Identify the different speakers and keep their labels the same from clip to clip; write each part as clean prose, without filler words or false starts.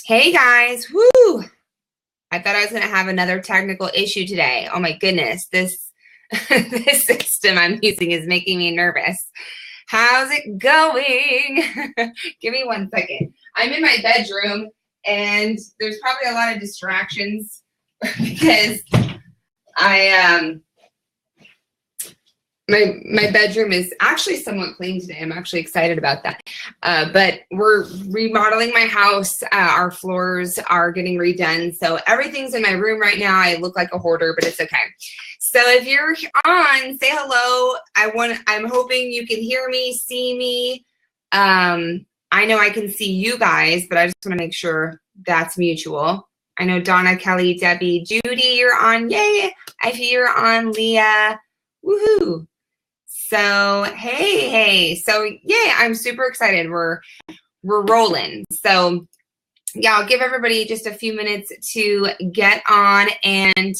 Speaker 1: Hey guys, woo! I thought I was going to have another technical issue today. Oh my goodness, this this system I'm using is making me nervous. How's it going? Give me 1 second. I'm in my bedroom and there's probably a lot of distractions because I my bedroom is actually somewhat clean today. I'm actually excited about that. But we're remodeling my house. Our floors are getting redone. So everything's in my room right now. I look like a hoarder, but it's okay. So if you're on, say hello. I'm hoping you can hear me, see me. I know I can see you guys, but I just want to make sure that's mutual. I know Donna, Kelly, Debbie, Judy, you're on. Yay. I see you're on, Leah. Woohoo. So, hey. So, yay, I'm super excited. We're rolling. So, yeah, I'll give everybody just a few minutes to get on. And,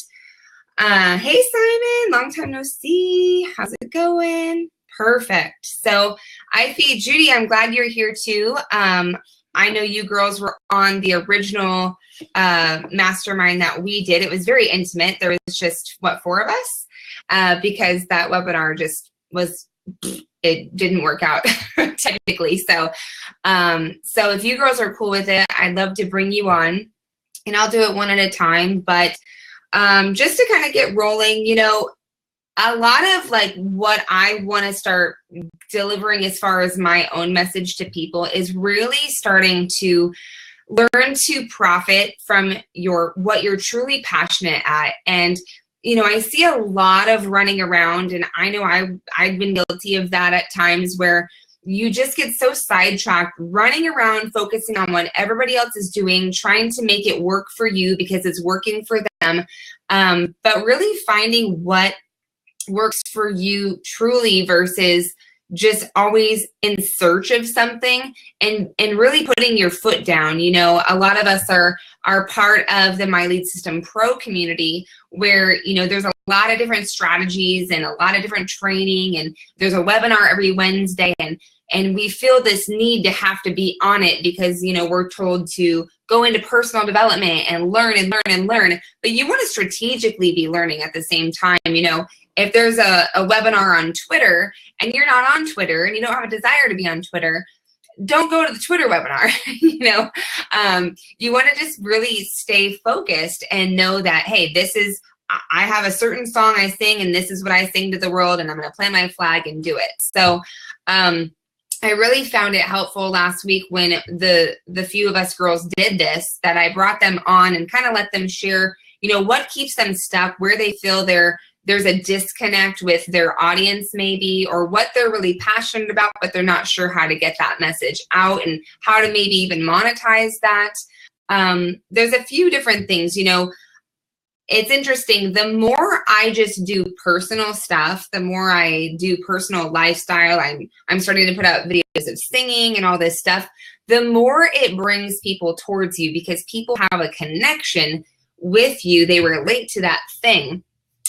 Speaker 1: hey, Simon, long time no see. How's it going? Perfect. So, Ivy, Judy, I'm glad you're here too. I know you girls were on the original mastermind that we did. It was very intimate. There was just, 4 of us? Because that webinar just it didn't work out technically. So if you girls are cool with it, I'd love to bring you on, and I'll do it one at a time. But just to kind of get rolling, a lot of like what I want to start delivering as far as my own message to people is really starting to learn to profit from what you're truly passionate at. And I see a lot of running around, and I know I've been guilty of that at times, where you just get so sidetracked running around focusing on what everybody else is doing, trying to make it work for you because it's working for them, but really finding what works for you truly versus just always in search of something and really putting your foot down. A lot of us are part of the My Lead System Pro community where, there's a lot of different strategies and a lot of different training, and there's a webinar every Wednesday, and we feel this need to have to be on it because, we're told to go into personal development and learn and learn and learn, but you want to strategically be learning at the same time. If there's a webinar on Twitter and you're not on Twitter and you don't have a desire to be on Twitter, don't go to the Twitter webinar. You want to just really stay focused and know that, hey, I have a certain song I sing and this is what I sing to the world, and I'm going to plant my flag and do it. So I really found it helpful last week when the few of us girls did this, that I brought them on and kind of let them share, what keeps them stuck, where they feel there's a disconnect with their audience maybe, or what they're really passionate about, but they're not sure how to get that message out and how to maybe even monetize that. There's a few different things, It's interesting. The more I just do personal stuff, the more I do personal lifestyle, I'm starting to put out videos of singing and all this stuff, the more it brings people towards you because people have a connection with you. They relate to that thing.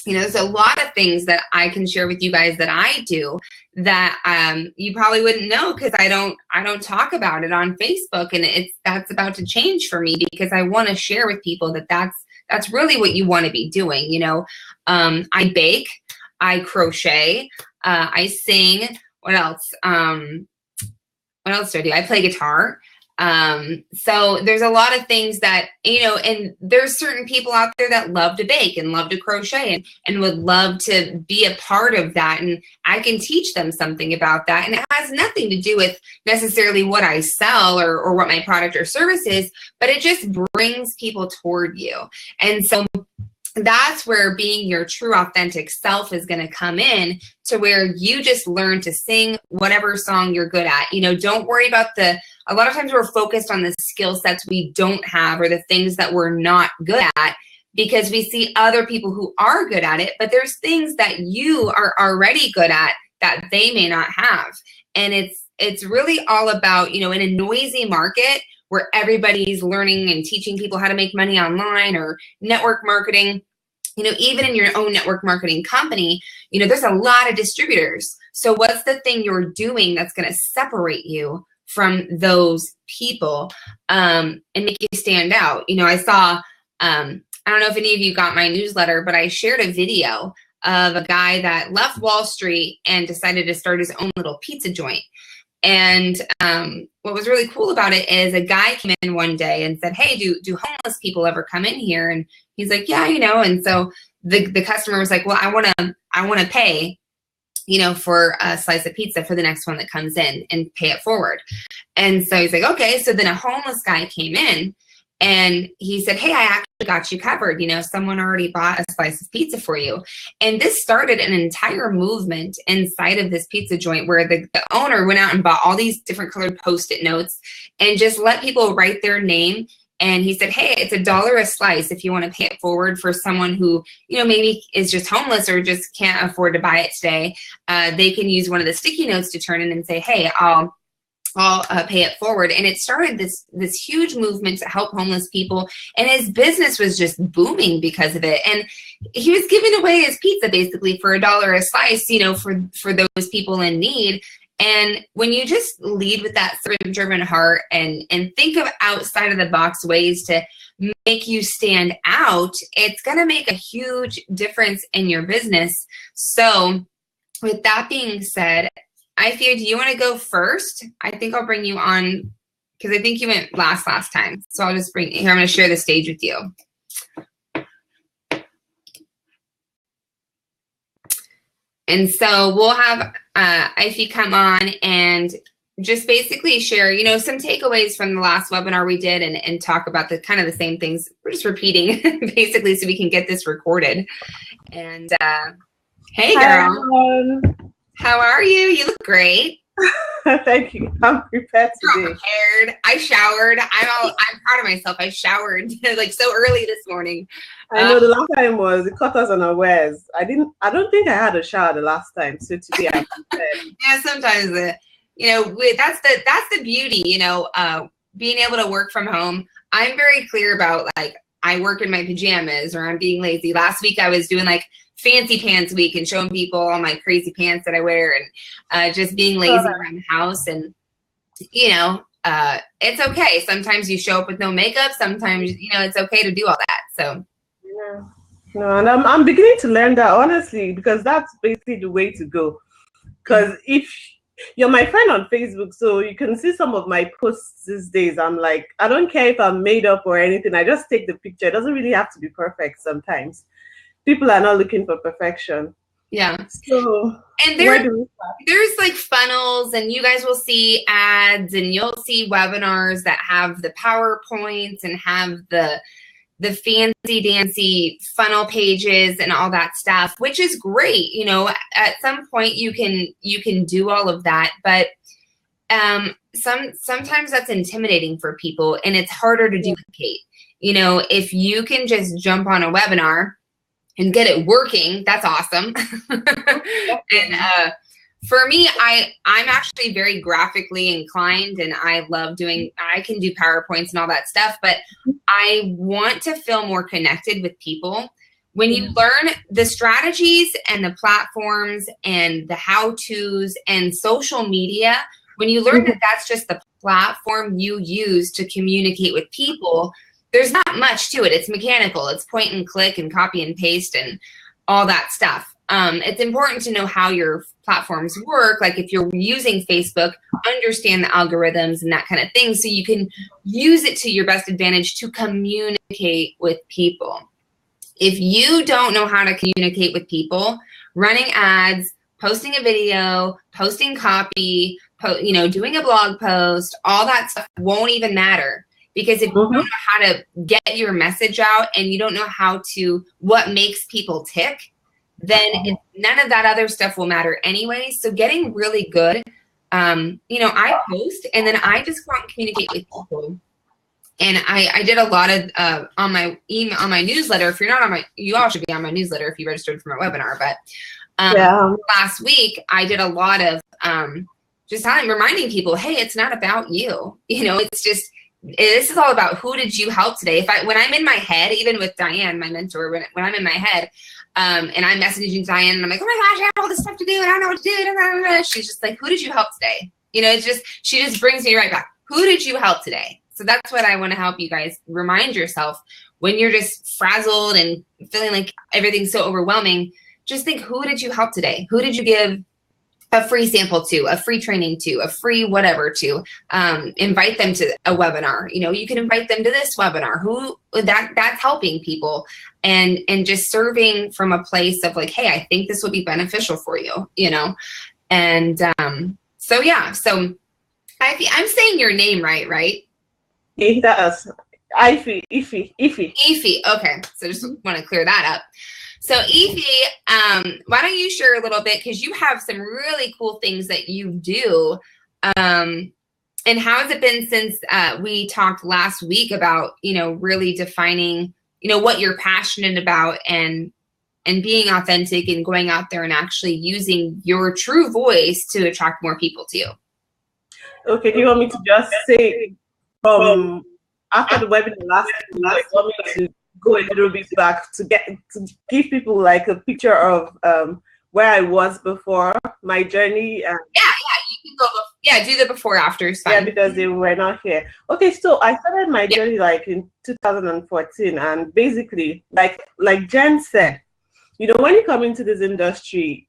Speaker 1: There's a lot of things that I can share with you guys that I do that you probably wouldn't know because I don't talk about it on Facebook, and that's about to change for me because I want to share with people that's really what you want to be doing. I bake, I crochet, I sing. What else? What else do I do? I play guitar. So there's a lot of things that, and there's certain people out there that love to bake and love to crochet and would love to be a part of that. And I can teach them something about that. And it has nothing to do with necessarily what I sell or what my product or service is, but it just brings people toward you. And so that's where being your true authentic self is going to come in, to where you just learn to sing whatever song you're good at. Don't worry about a lot of times we're focused on the skill sets we don't have or the things that we're not good at because we see other people who are good at it, but there's things that you are already good at that they may not have. And it's really all about, in a noisy market where everybody's learning and teaching people how to make money online or network marketing, even in your own network marketing company, there's a lot of distributors. So what's the thing you're doing that's going to separate you from those people, and make you stand out. You know, I saw, I don't know if any of you got my newsletter, but I shared a video of a guy that left Wall Street and decided to start his own little pizza joint. And what was really cool about it is a guy came in one day and said, hey, do homeless people ever come in here? And he's like, yeah, you know. And so the customer was like, well, I want to pay, you know, for a slice of pizza for the next one that comes in and pay it forward. And so he's like, okay. So then a homeless guy came in and he said, hey, I actually got you covered. You know, someone already bought a slice of pizza for you. And this started an entire movement inside of this pizza joint where the owner went out and bought all these different colored Post-it notes and just let people write their name. And he said, hey, it's $1 a slice if you want to pay it forward for someone who, you know, maybe is just homeless or just can't afford to buy it today. They can use one of the sticky notes to turn in and say, hey, I'll pay it forward. And it started this huge movement to help homeless people. And his business was just booming because of it. And he was giving away his pizza basically for $1 a slice, you know, for those people in need. And when you just lead with that servant-driven heart and think of outside of the box ways to make you stand out, it's going to make a huge difference in your business. So with that being said, Ifia, do you want to go first? I think I'll bring you on because I think you went last time. So I'll just bring here. I'm going to share the stage with you. And so we'll have Ify come on and just basically share, you know, some takeaways from the last webinar we did and talk about the kind of the same things. We're just repeating basically so we can get this recorded. And hey, girl.
Speaker 2: Hi,
Speaker 1: how are you? You look great.
Speaker 2: Thank you. I'm prepared today.
Speaker 1: I'm prepared. I showered. I'm proud of myself. I showered like so early this morning.
Speaker 2: I know the last time was it caught us unawares. I don't think I had a shower the last time. So today I'm prepared.
Speaker 1: Yeah, sometimes you know, that's the beauty, you know, being able to work from home. I'm very clear about like I work in my pajamas or I'm being lazy. Last week I was doing like fancy pants week and showing people all my crazy pants that I wear and just being lazy around the house. And, you know, it's okay. Sometimes you show up with no makeup. Sometimes, you know, it's okay to do all that. So.
Speaker 2: Yeah. No, and I'm beginning to learn that, honestly, because that's basically the way to go. Because if you're my friend on Facebook, so you can see some of my posts these days. I'm like, I don't care if I'm made up or anything. I just take the picture. It doesn't really have to be perfect sometimes. People are not looking for perfection.
Speaker 1: Yeah.
Speaker 2: So
Speaker 1: and there's like funnels and you guys will see ads and you'll see webinars that have the PowerPoints and have the fancy dancy funnel pages and all that stuff, which is great. You know, at some point you can do all of that, but sometimes that's intimidating for people and it's harder to duplicate. You know, if you can just jump on a webinar and get it working, that's awesome. And for me, I'm actually very graphically inclined and I love I can do PowerPoints and all that stuff, but I want to feel more connected with people. When you learn the strategies and the platforms and the how-tos and social media, when you learn that that's just the platform you use to communicate with people, there's not much to it. It's mechanical. It's point and click and copy and paste and all that stuff. It's important to know how your platforms work. Like if you're using Facebook, understand the algorithms and that kind of thing so you can use it to your best advantage to communicate with people. If you don't know how to communicate with people, running ads, posting a video, posting copy, you know, doing a blog post, all that stuff won't even matter. Because if you don't know how to get your message out and you don't know what makes people tick, then none of that other stuff will matter anyway. So getting really good, you know, I post and then I just go out and communicate with people. And I did a lot of on my email, on my newsletter. If you're not on you all should be on my newsletter if you registered for my webinar. But last week I did a lot of just reminding people, hey, it's not about you. You know, it's just. This is all about who did you help today. When I'm in my head, even with Diane, my mentor, when I'm in my head, and I'm messaging Diane, and I'm like, oh my gosh, I have all this stuff to do, and I don't know what to do. She's just like, who did you help today? It's just, she just brings me right back. Who did you help today? So that's what I want to help you guys remind yourself when you're just frazzled and feeling like everything's so overwhelming. Just think, who did you help today? Who did you give a free sample to, a free training to, a free whatever to? Invite them to a webinar. You can invite them to this webinar. That's helping people and just serving from a place of like, hey, I think this would be beneficial for you, And so yeah, so I'm saying your name right?
Speaker 2: Yeah, that's Ify.
Speaker 1: Okay, so just want to clear that up. So Ify, why don't you share a little bit, because you have some really cool things that you do. And how has it been since we talked last week about, really defining, what you're passionate about and being authentic and going out there and actually using your true voice to attract more people to you?
Speaker 2: Okay, do you want me to just say from after the webinar last week, you want me to go a little bit back to give people like a picture of where I was before my journey?
Speaker 1: Yeah, you can go. Yeah, do the before after.
Speaker 2: Yeah, because they were not here. Okay, so I started my journey like in 2014, and basically, like Jen said, when you come into this industry,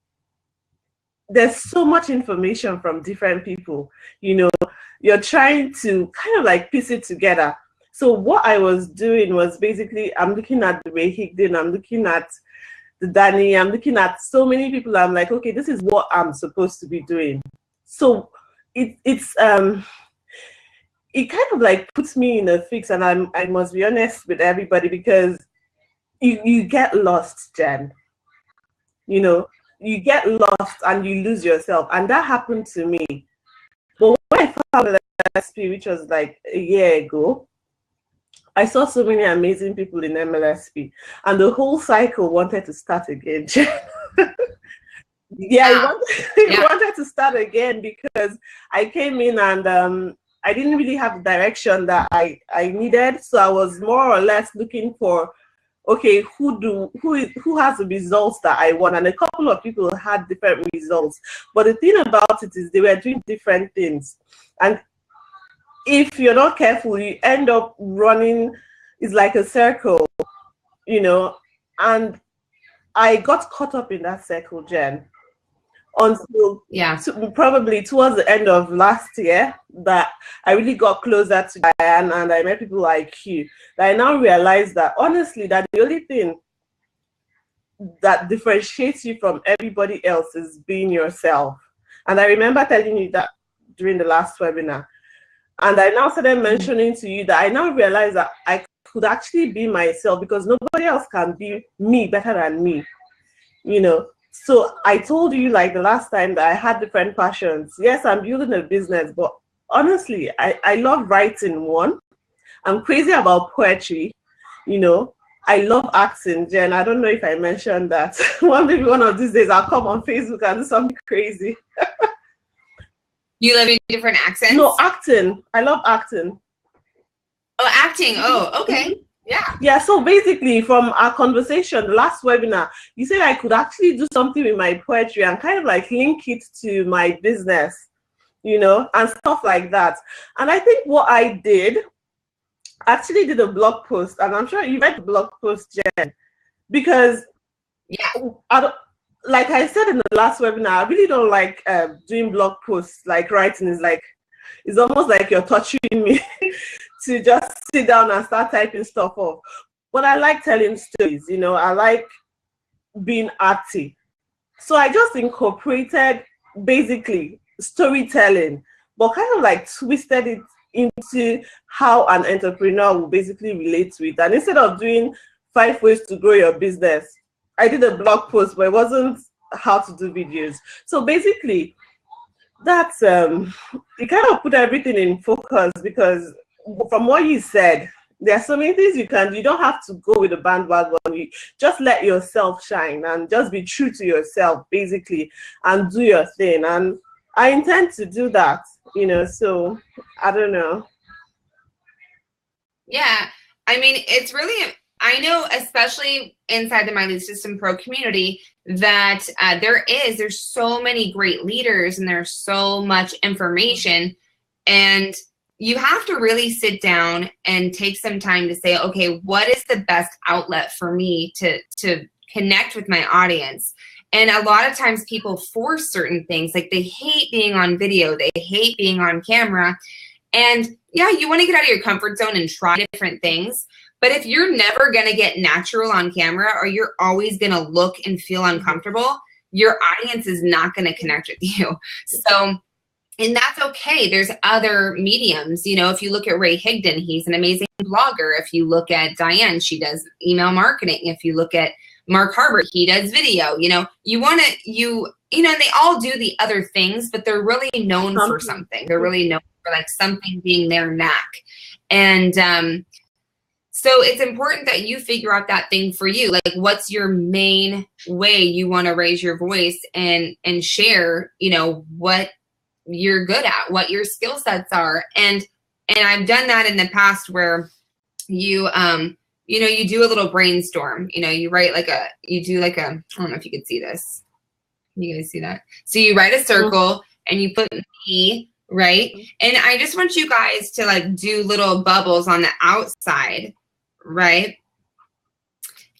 Speaker 2: there's so much information from different people. You're trying to kind of like piece it together. So what I was doing was basically, I'm looking at the Ray Higdon, I'm looking at the Danny, I'm looking at so many people. I'm like, okay, this is what I'm supposed to be doing. So it kind of like puts me in a fix, and I must be honest with everybody, because you get lost, Jen. You get lost and you lose yourself, and that happened to me. But when I found MLSP, which was like a year ago, I saw so many amazing people in MLSP, and the whole cycle wanted to start again. It wanted to start again, because I came in and I didn't really have the direction that I needed. So I was more or less looking for, okay, who has the results that I want? And a couple of people had different results. But the thing about it is they were doing different things. And if you're not careful, you end up running, it's like a circle, and I got caught up in that circle, Jen, until probably towards the end of last year, that I really got closer to Diane, and I met people like you. That I now realize that honestly, that the only thing that differentiates you from everybody else is being yourself. And I remember telling you that during the last webinar. And I now started mentioning to you that I now realize that I could actually be myself, because nobody else can be me better than me, So I told you like the last time that I had different passions. Yes, I'm building a business, but honestly, I love writing one. I'm crazy about poetry, I love acting, Jen. I don't know if I mentioned that. Maybe one of these days I'll come on Facebook and do something crazy.
Speaker 1: You live in different accents?
Speaker 2: No, acting. I love acting.
Speaker 1: Oh, acting. Oh, okay.
Speaker 2: Yeah, so basically from our conversation, the last webinar, you said I could actually do something with my poetry and kind of like link it to my business, and stuff like that. And I think what I did, actually did a blog post, and I'm sure you read the blog post, Jen, because like I said in the last webinar, I really don't like doing blog posts. Like writing is like, it's almost like you're touching me to just sit down and start typing stuff off. But I like telling stories, I like being arty. So I just incorporated basically storytelling, but kind of like twisted it into how an entrepreneur will basically relate to it. And instead of doing 5 ways to grow your business, I did a blog post, but it wasn't how to do videos. So basically, that's it kind of put everything in focus, because from what you said, there are so many things you can do. You don't have to go with the bandwagon. You just let yourself shine and just be true to yourself, basically, and do your thing. And I intend to do that, so I don't know.
Speaker 1: Yeah, I mean, it's really I know, especially inside the My Lead System Pro community, that there's so many great leaders and there's so much information, and you have to really sit down and take some time to say, okay, what is the best outlet for me to connect with my audience? And a lot of times people force certain things, like they hate being on video, they hate being on camera. And yeah, you want to get out of your comfort zone and try different things. But if you're never going to get natural on camera, or you're always going to look and feel uncomfortable, your audience is not going to connect with you. So, and that's okay. There's other mediums. You know, if you look at Ray Higdon, he's an amazing blogger. If you look at Diane, she does email marketing. If you look at Mark Harbert, he does video. You know, you want to, you know, they all do the other things, but they're really known for something. They're really known for like something being their knack. And so it's important that you figure out that thing for you. Like, what's your main way you want to raise your voice and share, you know, what you're good at, what your skill sets are. And I've done that in the past where you, you know, you do a little brainstorm, you know, you write like you do like a, I don't know if you can see this. Can you guys see that? So you write a circle and you put me, right? And I just want you guys to like do little bubbles on the outside, right?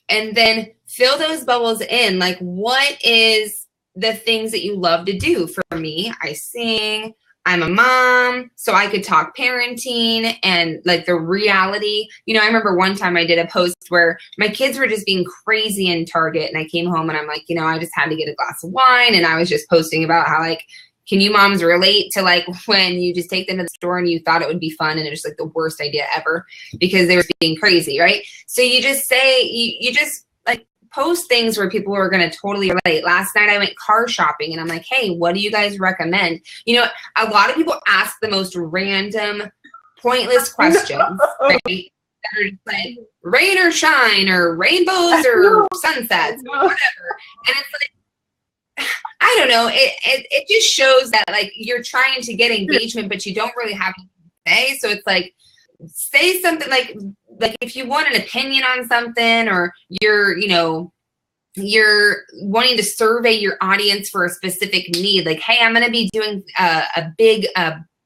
Speaker 1: And then fill those bubbles in. Like, what is the things that you love to do? For me, I sing, I'm a mom, so I could talk parenting and like the reality. You know, I remember one time I did a post where my kids were just being crazy in Target, and I came home and I'm like, you know, I just had to get a glass of wine, and I was just posting about how like, can you moms relate to like when you just take them to the store and you thought it would be fun and it was like the worst idea ever because they were being crazy, right? So you just say, you just like post things where people are going to totally relate. Last night I went car shopping and I'm like, hey, what do you guys recommend? You know, a lot of people ask the most random, pointless questions, right? That are just like rain or shine or rainbows or sunsets or whatever. And it's like, I don't know. It just shows that like you're trying to get engagement, but you don't really have anything to say. So it's like, say something like if you want an opinion on something, or you're, you know, you're wanting to survey your audience for a specific need. Like, hey, I'm going to be doing a big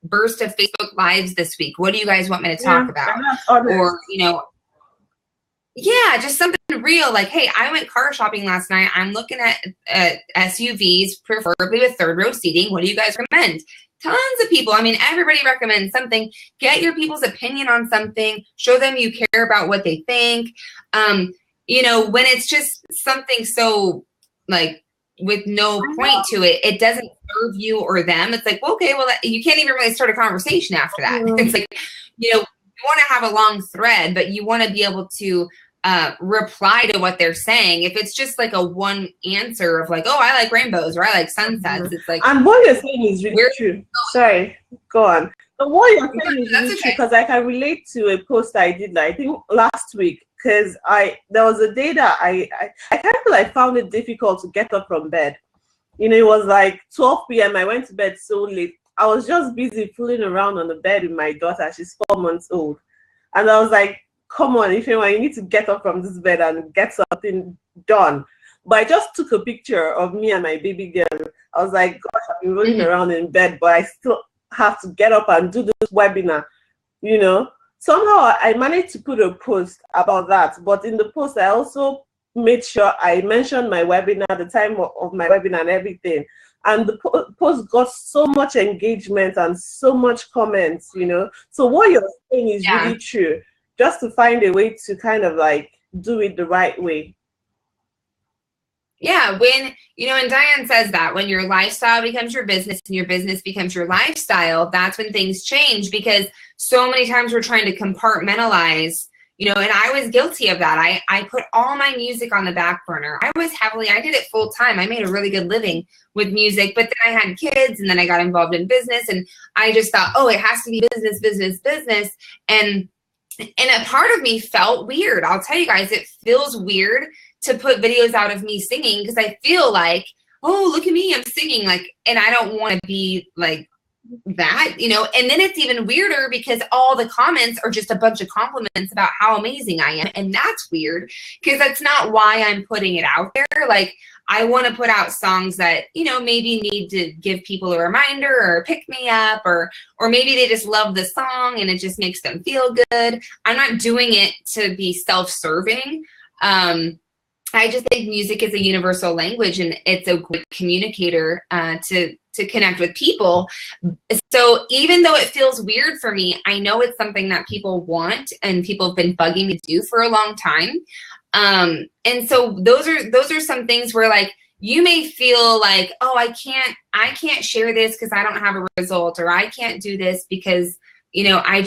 Speaker 1: burst of Facebook Lives this week. What do you guys want me to talk about? Or, you know, yeah, just something real. Like, hey, I went car shopping last night. I'm looking at SUVs, preferably with third row seating. What do you guys recommend? Tons of people. I mean, everybody recommends something. Get your people's opinion on something. Show them you care about what they think. You know, when it's just something so like with no point to it, it doesn't serve you or them. It's like, well, okay, well, you can't even really start a conversation after that. It's like, you know, you want to have a long thread, but you want to be able to reply to what they're saying. If it's just like a one answer of like, oh, I like rainbows or I like sunsets, it's like,
Speaker 2: and what you're saying is really true. Sorry, go on. But what you're saying is really true, because I can relate to a post I did, I think last week, because there was a day that I kind of like found it difficult to get up from bed. You know, it was like 12 p.m. I went to bed so late. I was just busy fooling around on the bed with my daughter. She's 4 months old. And I was like, come on, Ifeoma, you need to get up from this bed and get something done. But I just took a picture of me and my baby girl. I was like, gosh, I've been rolling around in bed, but I still have to get up and do this webinar, you know. Somehow I managed to put a post about that. But in the post, I also made sure I mentioned my webinar, the time of my webinar and everything. And the post got so much engagement and so much comments, you know. So what you're saying is really true. Just to find a way to kind of like do it the right way.
Speaker 1: Yeah, when, you know, and Diane says that when your lifestyle becomes your business and your business becomes your lifestyle, that's when things change, because so many times we're trying to compartmentalize, you know, and I was guilty of that. I put all my music on the back burner. I did it full time. I made a really good living with music, but then I had kids and then I got involved in business and I just thought, oh, it has to be business, business, business. And a part of me felt weird. I'll tell you guys, it feels weird to put videos out of me singing, because I feel like, oh, look at me, I'm singing, like, and I don't want to be like that, you know, and then it's even weirder because all the comments are just a bunch of compliments about how amazing I am. And that's weird because that's not why I'm putting it out there. Like, I want to put out songs that, you know, maybe need to give people a reminder or pick me up, or maybe they just love the song and it just makes them feel good. I'm not doing it to be self-serving. I just think music is a universal language, and it's a great communicator to connect with people. So even though it feels weird for me, I know it's something that people want and people have been bugging me to do for a long time. And so those are some things where, like, you may feel like, oh, I can't share this because I don't have a result, or I can't do this because, you know, I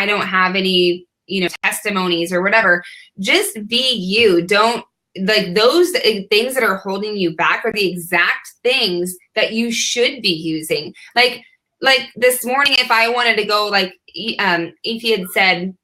Speaker 1: don't have any, you know, testimonies or whatever. Just be you. Don't, like, those things that are holding you back are the exact things that you should be using. Like this morning, if I wanted to go, like, Ify had said,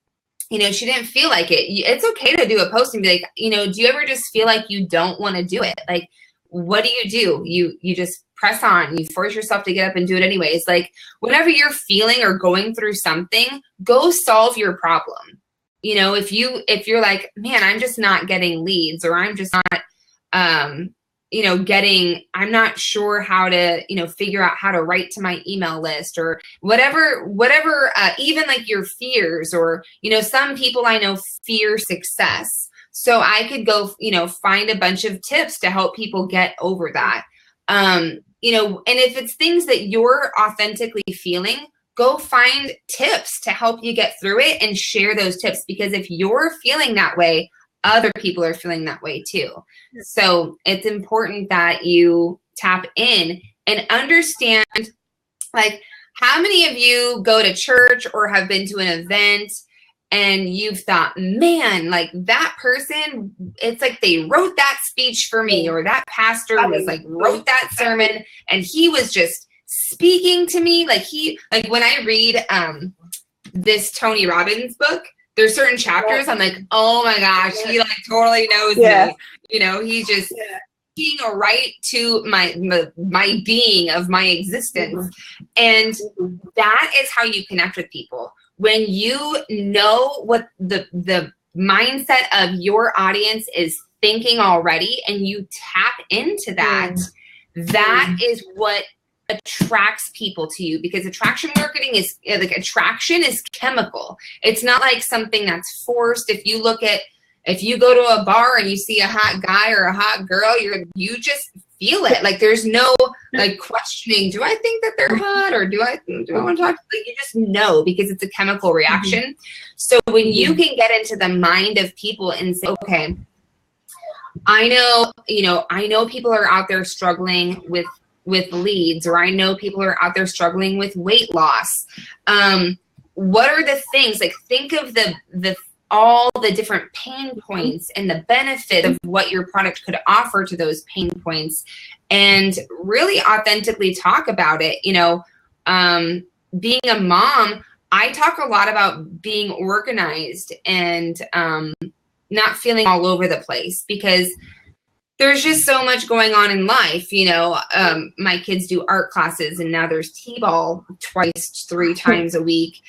Speaker 1: you know, she didn't feel like it. It's okay to do a post and be like, you know, do you ever just feel like you don't want to do it? Like, what do? You just press on, you force yourself to get up and do it anyways. Like, whenever you're feeling or going through something, go solve your problem. You know, if you're like, man, I'm just not getting leads, or I'm just not, you know, I'm not sure how to, you know, figure out how to write to my email list, or whatever, even like your fears, or, you know, some people I know fear success. So I could go, you know, find a bunch of tips to help people get over that. You know, and if it's things that you're authentically feeling, go find tips to help you get through it and share those tips, because if you're feeling that way, other people are feeling that way too. So it's important that you tap in and understand, like, how many of you go to church or have been to an event and you've thought, man, like, that person, it's like they wrote that speech for me, or that pastor was like, wrote that sermon and he was just speaking to me. Like, when I read this Tony Robbins book, there's certain chapters I'm like, oh my gosh, he like totally knows me. You know, he's just speaking right to my being of my existence. And that is how you connect with people. When you know what the mindset of your audience is thinking already, and you tap into that, that is what attracts people to you, because attraction marketing is like, attraction is chemical. It's not like something that's forced. If you go to a bar and you see a hot guy or a hot girl, you just feel it. Like, there's no like questioning, do I think that they're hot, or do I want to talk? Like, you just know, because it's a chemical reaction. So when you can get into the mind of people and say, okay, I know people are out there struggling with leads, or I know people are out there struggling with weight loss. What are the things, like, think of all the different pain points and the benefit of what your product could offer to those pain points, and really authentically talk about it. You know, being a mom, I talk a lot about being organized and not feeling all over the place, because there's just so much going on in life. You know, my kids do art classes, and now there's T-ball 3 times a week.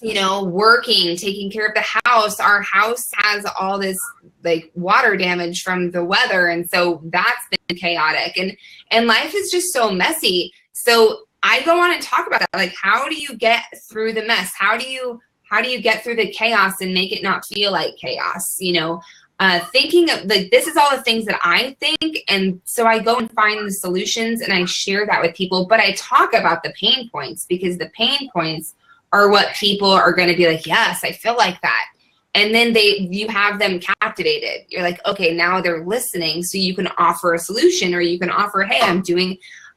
Speaker 1: You know, working, taking care of the house. Our house has all this like water damage from the weather, and so that's been chaotic. And life is just so messy. So I go on and talk about that. Like, how do you get through the mess? How do you get through the chaos and make it not feel like chaos? You know, thinking of, like, this is all the things that I think. And so I go and find the solutions and I share that with people, but I talk about the pain points, because the pain points are what people are going to be like, yes, I feel like that. And then you have them captivated. You're like, okay, now they're listening. So you can offer a solution, or you can offer, hey,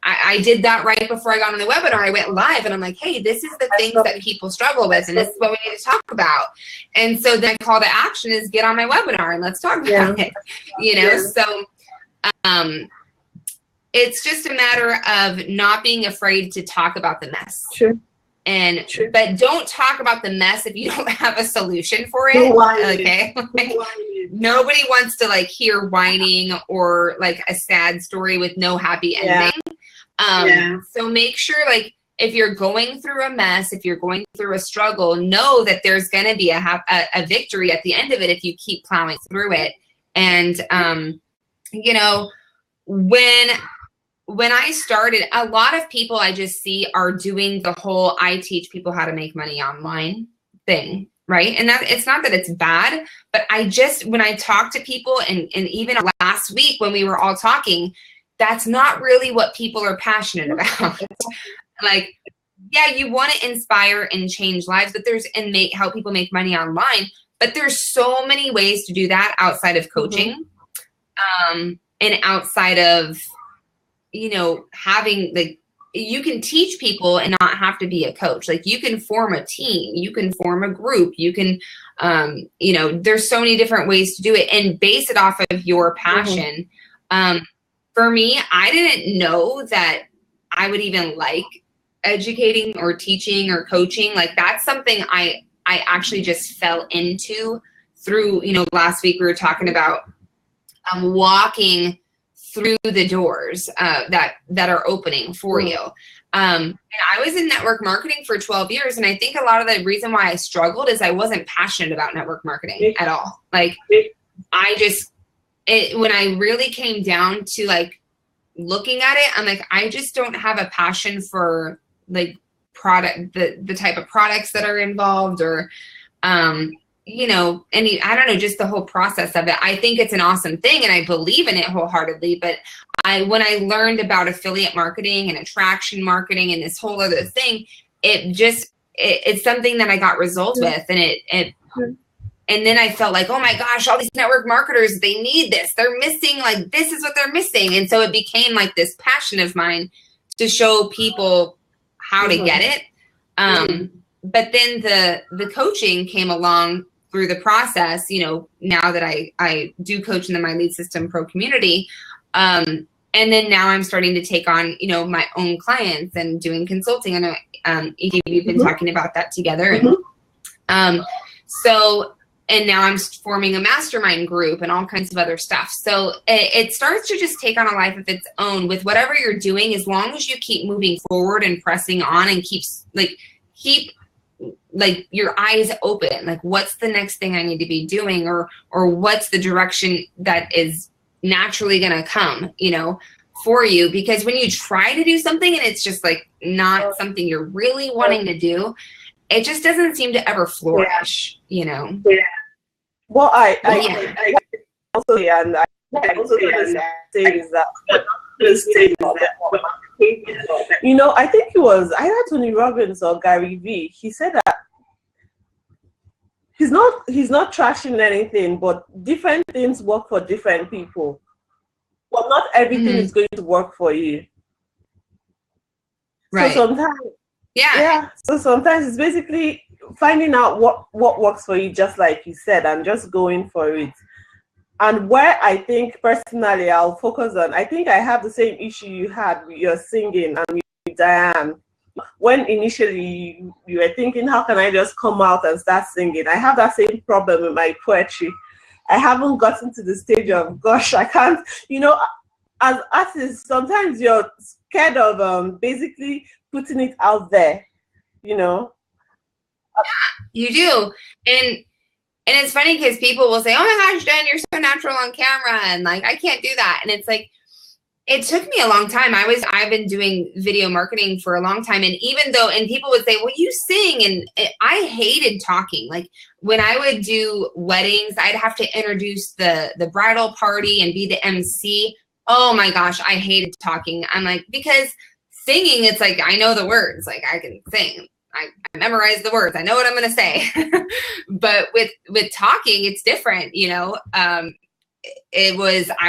Speaker 1: I did that right before I got on the webinar. I went live and I'm like, hey, this is the things that people struggle with, and this is what we need to talk about. And so then call to action is get on my webinar and let's talk about it. You know, so it's just a matter of not being afraid to talk about the mess.
Speaker 2: Sure.
Speaker 1: But don't talk about the mess if you don't have a solution for it. Okay. Like, nobody wants to like hear whining or like a sad story with no happy ending. So make sure, like, if you're going through a mess, if you're going through a struggle, know that there's going to be a victory at the end of it if you keep plowing through it. And, you know, when I started, a lot of people I just see are doing the whole I teach people how to make money online thing, right? And that it's not that it's bad, but I just, when I talk to people, and even last week when we were all talking, that's not really what people are passionate about. Like, yeah, you want to inspire and change lives, but help people make money online. But there's so many ways to do that outside of coaching, and outside of, you know, having, like, you can teach people and not have to be a coach. Like, you can form a team, you can form a group, you can, you know, there's so many different ways to do it and base it off of your passion. For me, I didn't know that I would even like educating or teaching or coaching. Like, that's something I actually just fell into through, you know, last week we were talking about walking through the doors that are opening for you. And I was in network marketing for 12 years. And I think a lot of the reason why I struggled is I wasn't passionate about network marketing at all. Like, when I really came down to, like, looking at it, I'm like, I just don't have a passion for, like, the type of products that are involved, or, you know, I don't know, just the whole process of it. I think it's an awesome thing and I believe in it wholeheartedly. But when I learned about affiliate marketing and attraction marketing and this whole other thing, it's something that I got results with, and then I felt like, oh my gosh, all these network marketers, they need this. They're missing, like, this is what they're missing. And so it became like this passion of mine to show people how to get it. But then the coaching came along through the process, you know, now that I do coach in the My Lead System Pro community. And then now I'm starting to take on, you know, my own clients and doing consulting. I know, Edie, we've been talking about that together. And, and now I'm forming a mastermind group and all kinds of other stuff. So it starts to just take on a life of its own with whatever you're doing, as long as you keep moving forward and pressing on and keep your eyes open. Like, what's the next thing I need to be doing, or what's the direction that is naturally going to come, you know, for you? Because when you try to do something and it's just, like, not something you're really wanting to do, it just doesn't seem to ever flourish, you know?
Speaker 2: Well, I also, and I also say is that, you know, I think it was either Tony Robbins or Gary Vee. He said that he's not trashing anything, but different things work for different people. But not everything is going to work for you. Right. So sometimes, so sometimes it's basically finding out what works for you, just like you said, and just going for it. And where I think personally I'll focus on, I think I have the same issue you had with your singing and with Diane. When initially you were thinking, how can I just come out and start singing? I have that same problem with my poetry. I haven't gotten to the stage of, gosh, I can't, you know, as artists, sometimes you're scared of basically putting it out there, you know.
Speaker 1: You do. And it's funny because people will say, oh my gosh, Jen, you're so natural on camera, and, like, I can't do that. And it's like, it took me a long time. I've been doing video marketing for a long time. And even though, and people would say, well, you sing, and I hated talking. Like, when I would do weddings, I'd have to introduce the bridal party and be the MC. Oh my gosh, I hated talking. I'm like, because singing, it's like, I know the words, like, I can sing. I memorize the words. I know what I'm going to say. But with talking, it's different, you know. I'm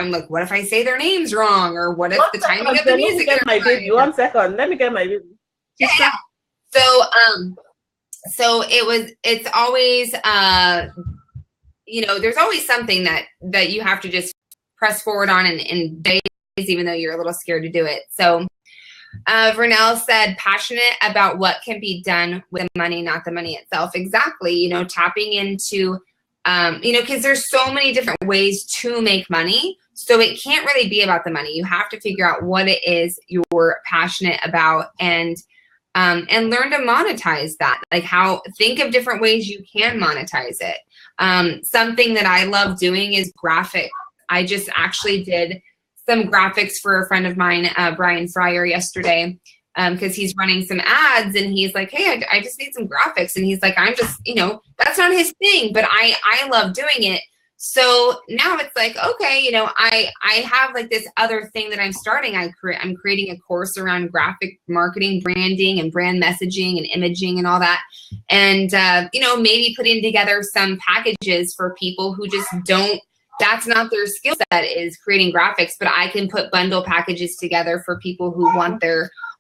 Speaker 1: like, what if I say their names wrong? Or what if the timing of the music is
Speaker 2: wrong? 1 second. Let me get my baby.
Speaker 1: Yeah. So it's always, you know, there's always something that you have to just press forward on in days, even though you're a little scared to do it. So Vernell said, passionate about what can be done with the money, not the money itself. Exactly. You know, tapping into, you know, because there's so many different ways to make money. So it can't really be about the money. You have to figure out what it is you're passionate about, and learn to monetize that. Like think of different ways you can monetize it. Something that I love doing is graphics. I just actually did some graphics for a friend of mine, Brian Fryer, yesterday, because he's running some ads, and he's like, hey, I just need some graphics. And he's like, I'm just, that's not his thing, but I love doing it. So now it's like, okay, I have like this other thing that I'm starting. I'm creating a course around graphic marketing, branding, and brand messaging and imaging and all that. And, maybe putting together some packages for people who just that's not their skill set, is creating graphics, but I can put bundle packages together for people who want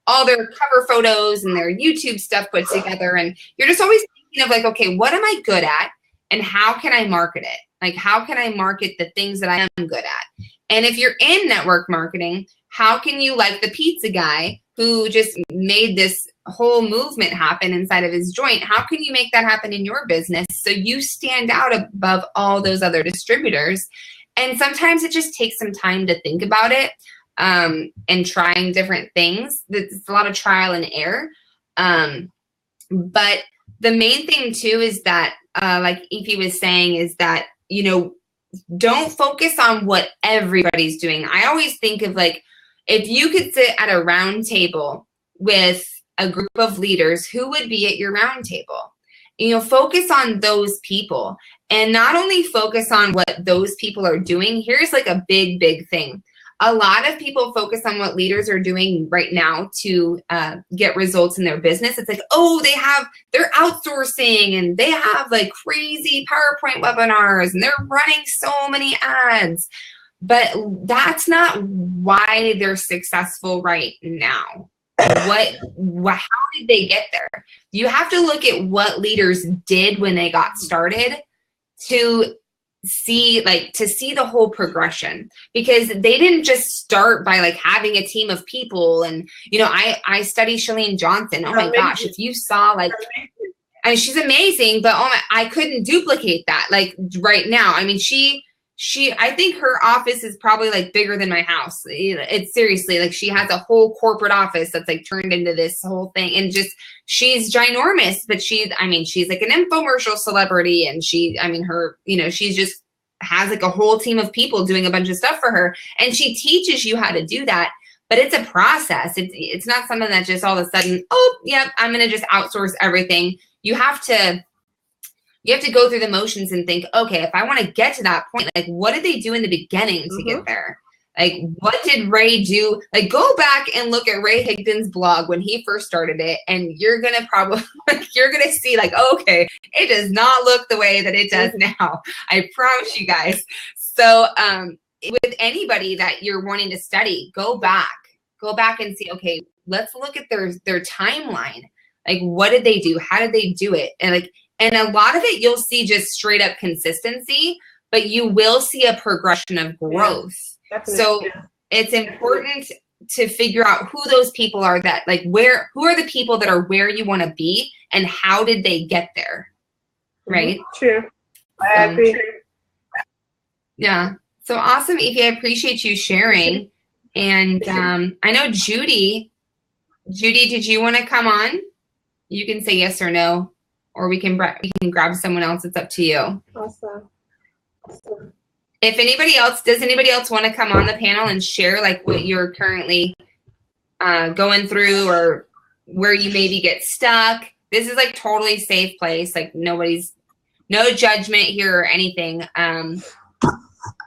Speaker 1: all their cover photos and their YouTube stuff put together. And you're just always thinking of like, okay, what am I good at? And how can I market it? Like, how can I market the things that I am good at? And if you're in network marketing, how can you, like the pizza guy who just made this whole movement happen inside of his joint, how can you make that happen in your business so you stand out above all those other distributors? And sometimes it just takes some time to think about it, and trying different things. It's a lot of trial and error. But the main thing too is that, like Ify was saying, is that, don't focus on what everybody's doing. I always think of like, if you could sit at a round table with a group of leaders, who would be at your round table? Focus on those people, and not only focus on what those people are doing. Here's like a big, big thing. A lot of people focus on what leaders are doing right now to get results in their business. It's like, oh, they're outsourcing, and they have like crazy PowerPoint webinars, and they're running so many ads. But that's not why they're successful right now. How did they get there? You have to look at what leaders did when they got started to see the whole progression, because they didn't just start by like having a team of people. And I study Chalene Johnson. Oh my gosh, if you saw like, I mean, she's amazing, but I couldn't duplicate that like right now. I mean, I think her office is probably like bigger than my house. It's seriously like, she has a whole corporate office that's like turned into this whole thing, and just, she's ginormous, but she's like an infomercial celebrity, and she's just has like a whole team of people doing a bunch of stuff for her, and she teaches you how to do that. But it's a process. It's not something that just all of a sudden, oh yeah, I'm going to just outsource everything. You have to go through the motions and think, okay, if I want to get to that point, like what did they do in the beginning to get there? Like, what did Ray do? Like, go back and look at Ray Higdon's blog when he first started it, and you're going to see like, okay, it does not look the way that it does now. I promise you guys. So with anybody that you're wanting to study, go back and see, okay, let's look at their timeline. Like, what did they do? How did they do it? And a lot of it, you'll see just straight up consistency, but you will see a progression of growth. Yeah, so it's important to figure out who those people are that like who are the people that are where you want to be, and how did they get there? Right?
Speaker 2: True. I agree.
Speaker 1: Yeah. So awesome, Ify. I appreciate you sharing. And I know Judy, did you want to come on? You can say yes or no, or we can grab someone else. It's up to you.
Speaker 2: Awesome.
Speaker 1: If does anybody else want to come on the panel and share like what you're currently going through, or where you maybe get stuck? This is like totally safe place. Like no judgment here or anything. And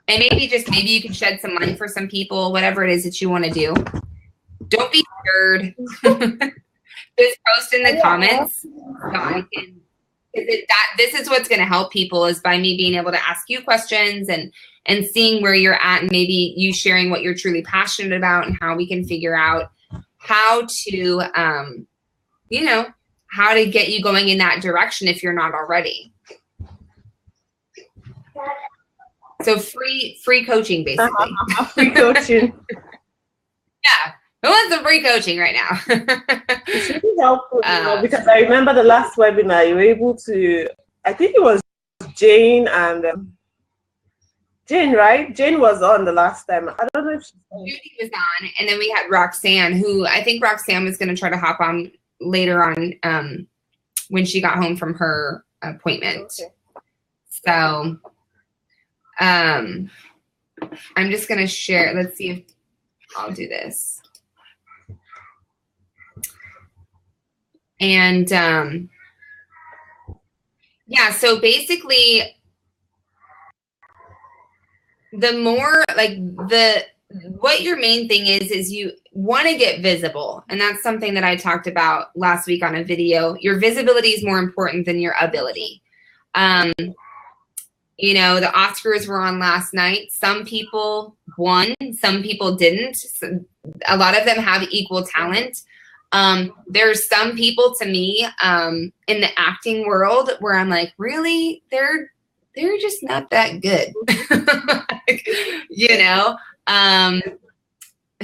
Speaker 1: maybe you can shed some light for some people, whatever it is that you want to do. Don't be scared. Just post in the comments so I can. This is what's going to help people, is by me being able to ask you questions and seeing where you're at, and maybe you sharing what you're truly passionate about, and how we can figure out how to, how to get you going in that direction if you're not already. So free coaching, basically.
Speaker 2: Free coaching.
Speaker 1: Yeah. Who wants some free coaching right now?
Speaker 2: It's really helpful, because I remember the last webinar, you were able to, I think it was Jane and Jane, right? Jane was on the last time. I don't know if
Speaker 1: Judy was on, and then we had Roxanne, who I think Roxanne was going to try to hop on later on when she got home from her appointment. Okay. So I'm just going to share. Let's see if I'll do this. And yeah, so basically the more like what your main thing is you want to get visible. And that's something that I talked about last week on a video. Your visibility is more important than your ability. You know, the Oscars were on last night. Some people won, some people didn't. A lot of them have equal talent. There's some people to me in the acting world where I'm like, really? They're just not that good. You know?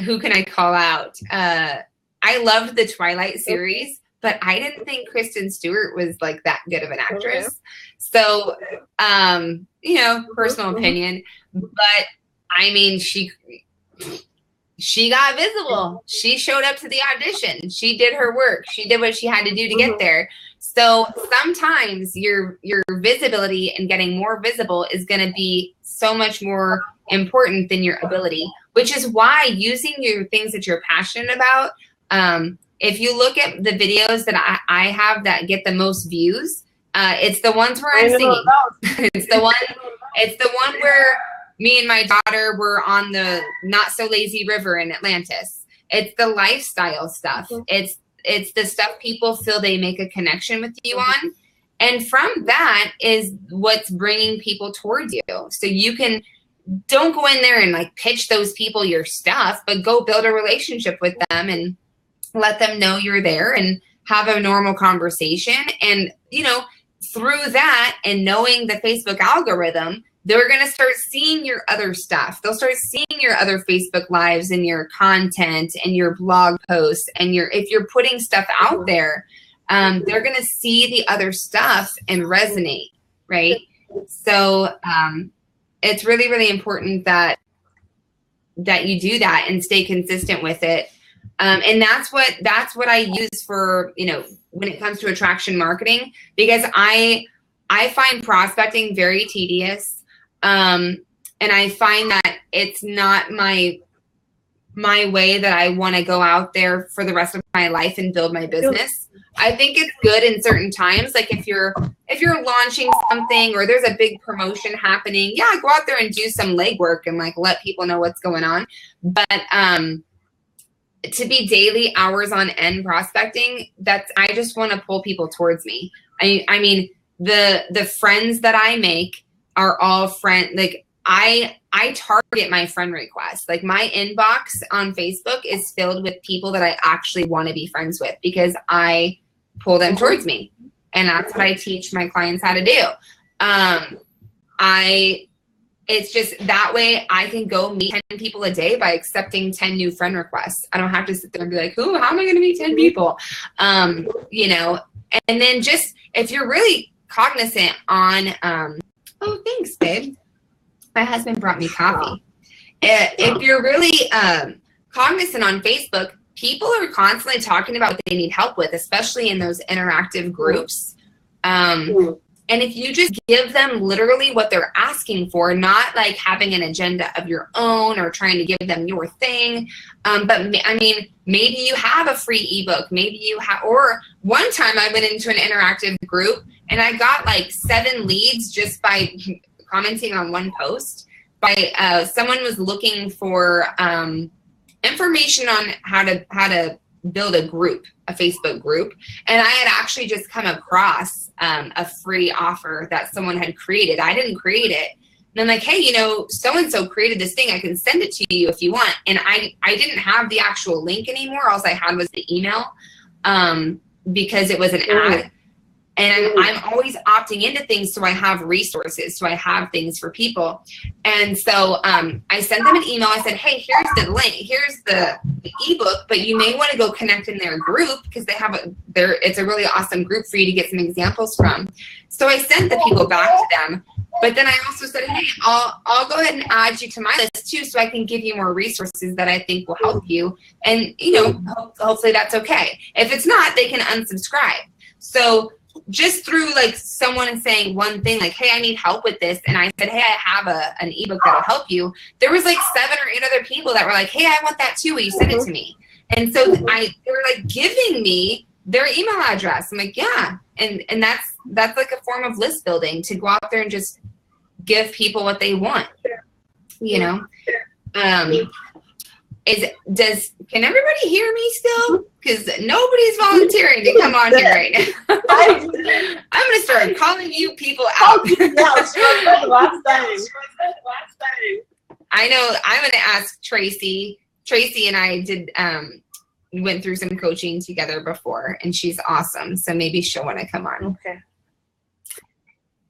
Speaker 1: Who can I call out? I loved the Twilight series, but I didn't think Kristen Stewart was like that good of an actress. Okay. So, you know, personal opinion, but I mean, she got visible. She showed up to the audition. She did her work. She did what she had to do to get there. So sometimes your visibility and getting more visible is going to be so much more important than your ability, which is why using your things that you're passionate about. If you look at the videos that I have that get the most views, it's the ones where I'm singing. It's the one where me and my daughter were on the Not So Lazy River in Atlantis. It's the lifestyle stuff. It's the stuff people feel they make a connection with you on. And from that is what's bringing people towards you. So you don't go in there and like pitch those people your stuff, but go build a relationship with them and let them know you're there and have a normal conversation. And, you know, through that and knowing the Facebook algorithm, they're going to start seeing your other stuff. They'll start seeing your other Facebook lives and your content and your blog posts. And if you're putting stuff out there, they're going to see the other stuff and resonate, right? So it's really, really important that you do that and stay consistent with it. And that's what I use for, you know, when it comes to attraction marketing, because I find prospecting very tedious. And I find that it's not my way that I want to go out there for the rest of my life and build my business. I think it's good in certain times. Like if you're launching something or there's a big promotion happening, yeah, go out there and do some legwork and like let people know what's going on. But to be daily hours on end prospecting, I just want to pull people towards me. I mean, the friends that I make are all like I target my friend requests. Like my inbox on Facebook is filled with people that I actually want to be friends with because I pull them towards me. And that's what I teach my clients how to do. It's just that way I can go meet 10 people a day by accepting 10 new friend requests. I don't have to sit there and be like, how am I going to meet 10 people? You know, and then just if you're really cognizant on, oh, thanks, babe. My husband brought me coffee. If you're really cognizant on Facebook, people are constantly talking about what they need help with, especially in those interactive groups. And if you just give them literally what they're asking for, not like having an agenda of your own or trying to give them your thing. But I mean, maybe you have a free ebook. Maybe you have, or one time I went into an interactive group and I got like 7 leads just by commenting on one post. Someone was looking for information on how to build a group, a Facebook group. And I had actually just come across a free offer that someone had created. I didn't create it. And I'm like, hey, you know, so-and-so created this thing. I can send it to you if you want. And I didn't have the actual link anymore. All I had was the email because it was an ad. And I'm always opting into things so I have resources, so I have things for people. And so I sent them an email. I said, hey, here's the link. Here's the ebook, but you may want to go connect in their group because they have it's a really awesome group for you to get some examples from. So I sent the people back to them. But then I also said, hey, I'll go ahead and add you to my list too, so I can give you more resources that I think will help you. And, you know, hopefully that's okay. If it's not, they can unsubscribe. So just through like someone saying one thing, like, hey, I need help with this. And I said, hey, I have an ebook that'll help you. There was like 7 or 8 other people that were like, hey, I want that too. Will you send it to me? And so they were like giving me their email address. I'm like, yeah. And that's like a form of list building, to go out there and just give people what they want, you know? Can everybody hear me still? Because nobody's volunteering to come on here right now. I'm going to start calling you people out. I know I'm going to ask Tracy. Tracy and I went through some coaching together before, and she's awesome. So maybe she'll want to come on.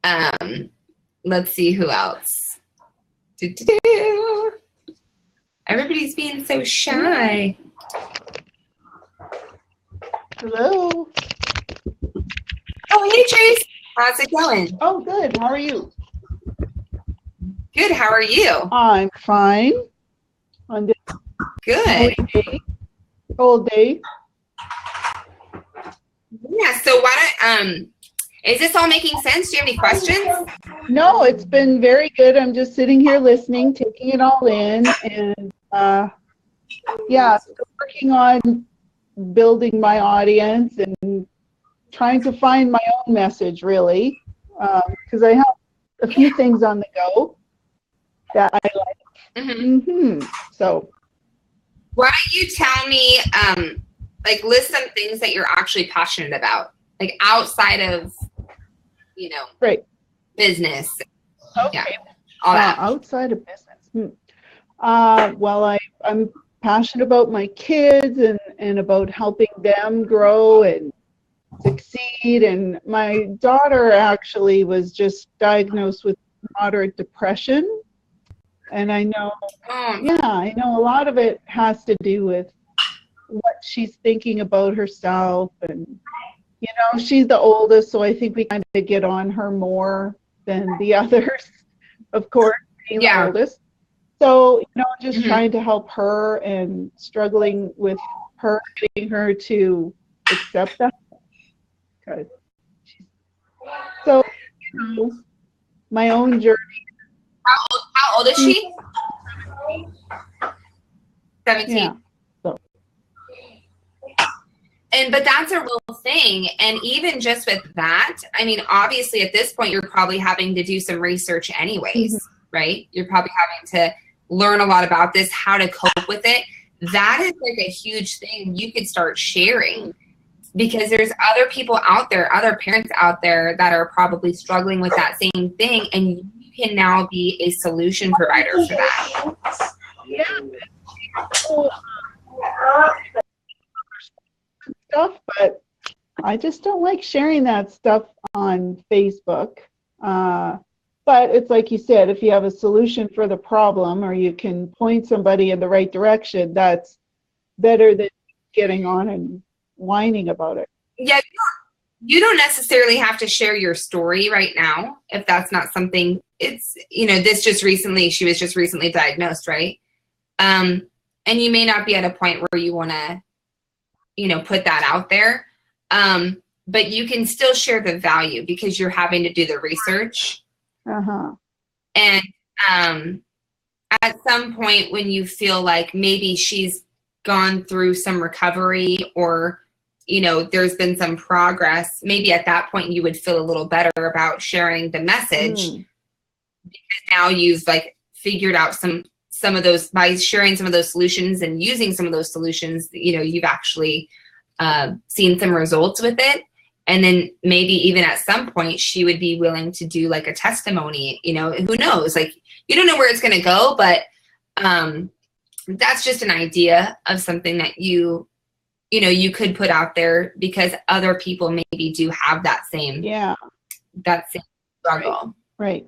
Speaker 2: Okay.
Speaker 1: Let's see who else. Everybody's being so shy.
Speaker 3: Hello.
Speaker 1: Oh, hey, Trace. How's it going?
Speaker 3: Oh, good. How are you?
Speaker 1: Good. How are you?
Speaker 3: I'm fine. On this
Speaker 1: Good.
Speaker 3: whole day.
Speaker 1: Yeah. So why don't is this all making sense? Do you have any questions?
Speaker 3: No, it's been very good. I'm just sitting here listening, taking it all in, and yeah, still working on building my audience and trying to find my own message, really, because I have a few things on the go that I like. So
Speaker 1: why don't you tell me, like, list some things that you're actually passionate about, like outside of, you know,
Speaker 3: right,
Speaker 1: business.
Speaker 3: okay,
Speaker 1: Yeah, all that.
Speaker 3: outside of business. Well, I'm passionate about my kids and about helping them grow and succeed. And my daughter actually was just diagnosed with moderate depression. And I know, I know a lot of it has to do with what she's thinking about herself. And, you know, she's the oldest, so I think we kind of get on her more than the others, of course, being the oldest. So, you know, just trying to help her and struggling with her, getting her to accept that. So, you know, my own journey.
Speaker 1: How old is she? 17.
Speaker 3: Yeah. So.
Speaker 1: But that's a real thing. And even just with that, I mean, obviously at this point, you're probably having to do some research anyways, right? You're probably having to learn a lot about this, how to cope with it. That is like a huge thing you could start sharing, because there's other people out there, other parents out there that are probably struggling with that same thing, and you can now be a solution provider for that.
Speaker 3: Yeah. Stuff, but I just don't like sharing that stuff on Facebook. But it's like you said, if you have a solution for the problem, or you can point somebody in the right direction, that's better than getting on and whining about it.
Speaker 1: Yeah, you don't necessarily have to share your story right now if that's not something. It's, you know, she was just recently diagnosed, right? And you may not be at a point where you want to, you know, put that out there. But you can still share the value because you're having to do the research. And at some point when you feel like maybe she's gone through some recovery, or, you know, there's been some progress, maybe at that point you would feel a little better about sharing the message, because now you've like figured out some of those, by sharing some of those solutions and using some of those solutions, you know, you've actually seen some results with it. And then maybe even at some point she would be willing to do like a testimony, you know, who knows, like, you don't know where it's going to go, but that's just an idea of something that you could put out there, because other people maybe do have that same struggle.
Speaker 3: Right.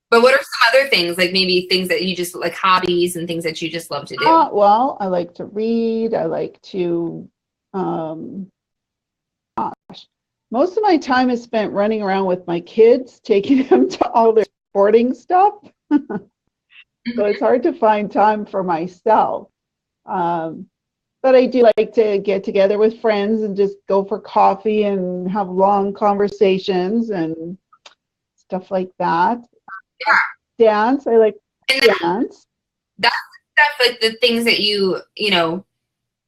Speaker 1: But what are some other things, like maybe things that you just like, hobbies and things that you just love to do?
Speaker 3: Well, I like to read. I like to, most of my time is spent running around with my kids, taking them to all their sporting stuff. So it's hard to find time for myself. But I do like to get together with friends and just go for coffee and have long conversations and stuff like that.
Speaker 1: Yeah.
Speaker 3: Dance. I like
Speaker 1: And
Speaker 3: dance.
Speaker 1: that's stuff, like the things that you know,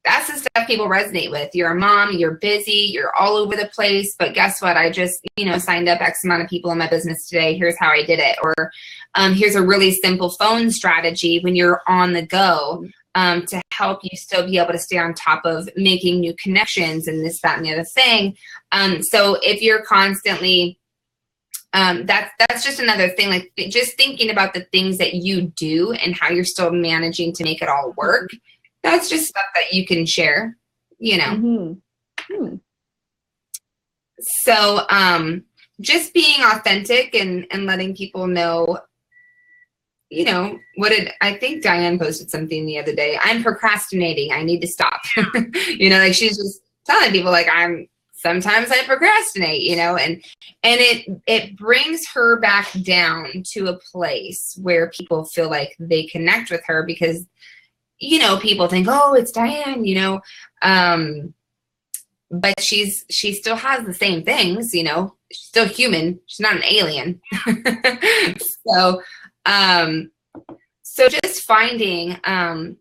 Speaker 1: that's the stuff people resonate with. You're a mom, you're busy, you're all over the place, but guess what? I just, signed up X amount of people in my business today. Here's how I did it. Or here's a really simple phone strategy when you're on the go to help you still be able to stay on top of making new connections and this, that, and the other thing. So if you're constantly, that's just another thing, like just thinking about the things that you do and how you're still managing to make it all work. That's just stuff that you can share, So just being authentic and letting people know, I think Diane posted something the other day. I'm procrastinating. I need to stop. Like she's just telling people like sometimes I procrastinate, and it brings her back down to a place where people feel like they connect with her because people think, oh, it's Diane, but she still has the same things, she's still human. She's not an alien. So just finding, finding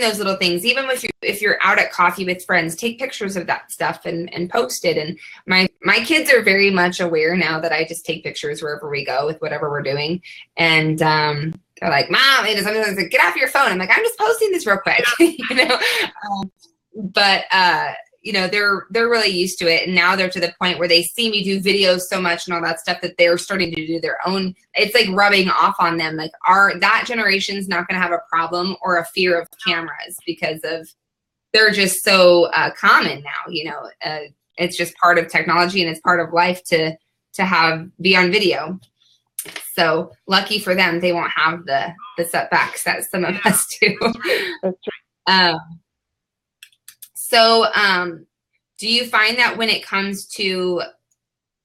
Speaker 1: those little things, even if you're out at coffee with friends, take pictures of that stuff and post it. And my kids are very much aware now that I just take pictures wherever we go with whatever we're doing. And, they're like, Mom, sometimes like, get off your phone. I'm like, I'm just posting this real quick, but they're really used to it. And now they're to the point where they see me do videos so much and all that stuff that they're starting to do their own. It's like rubbing off on them. Like that generation's not going to have a problem or a fear of cameras because they're just so common now, it's just part of technology and it's part of life to be on video. So lucky for them, they won't have the setbacks that some of us do.
Speaker 3: That's right.
Speaker 1: So do you find that when it comes to,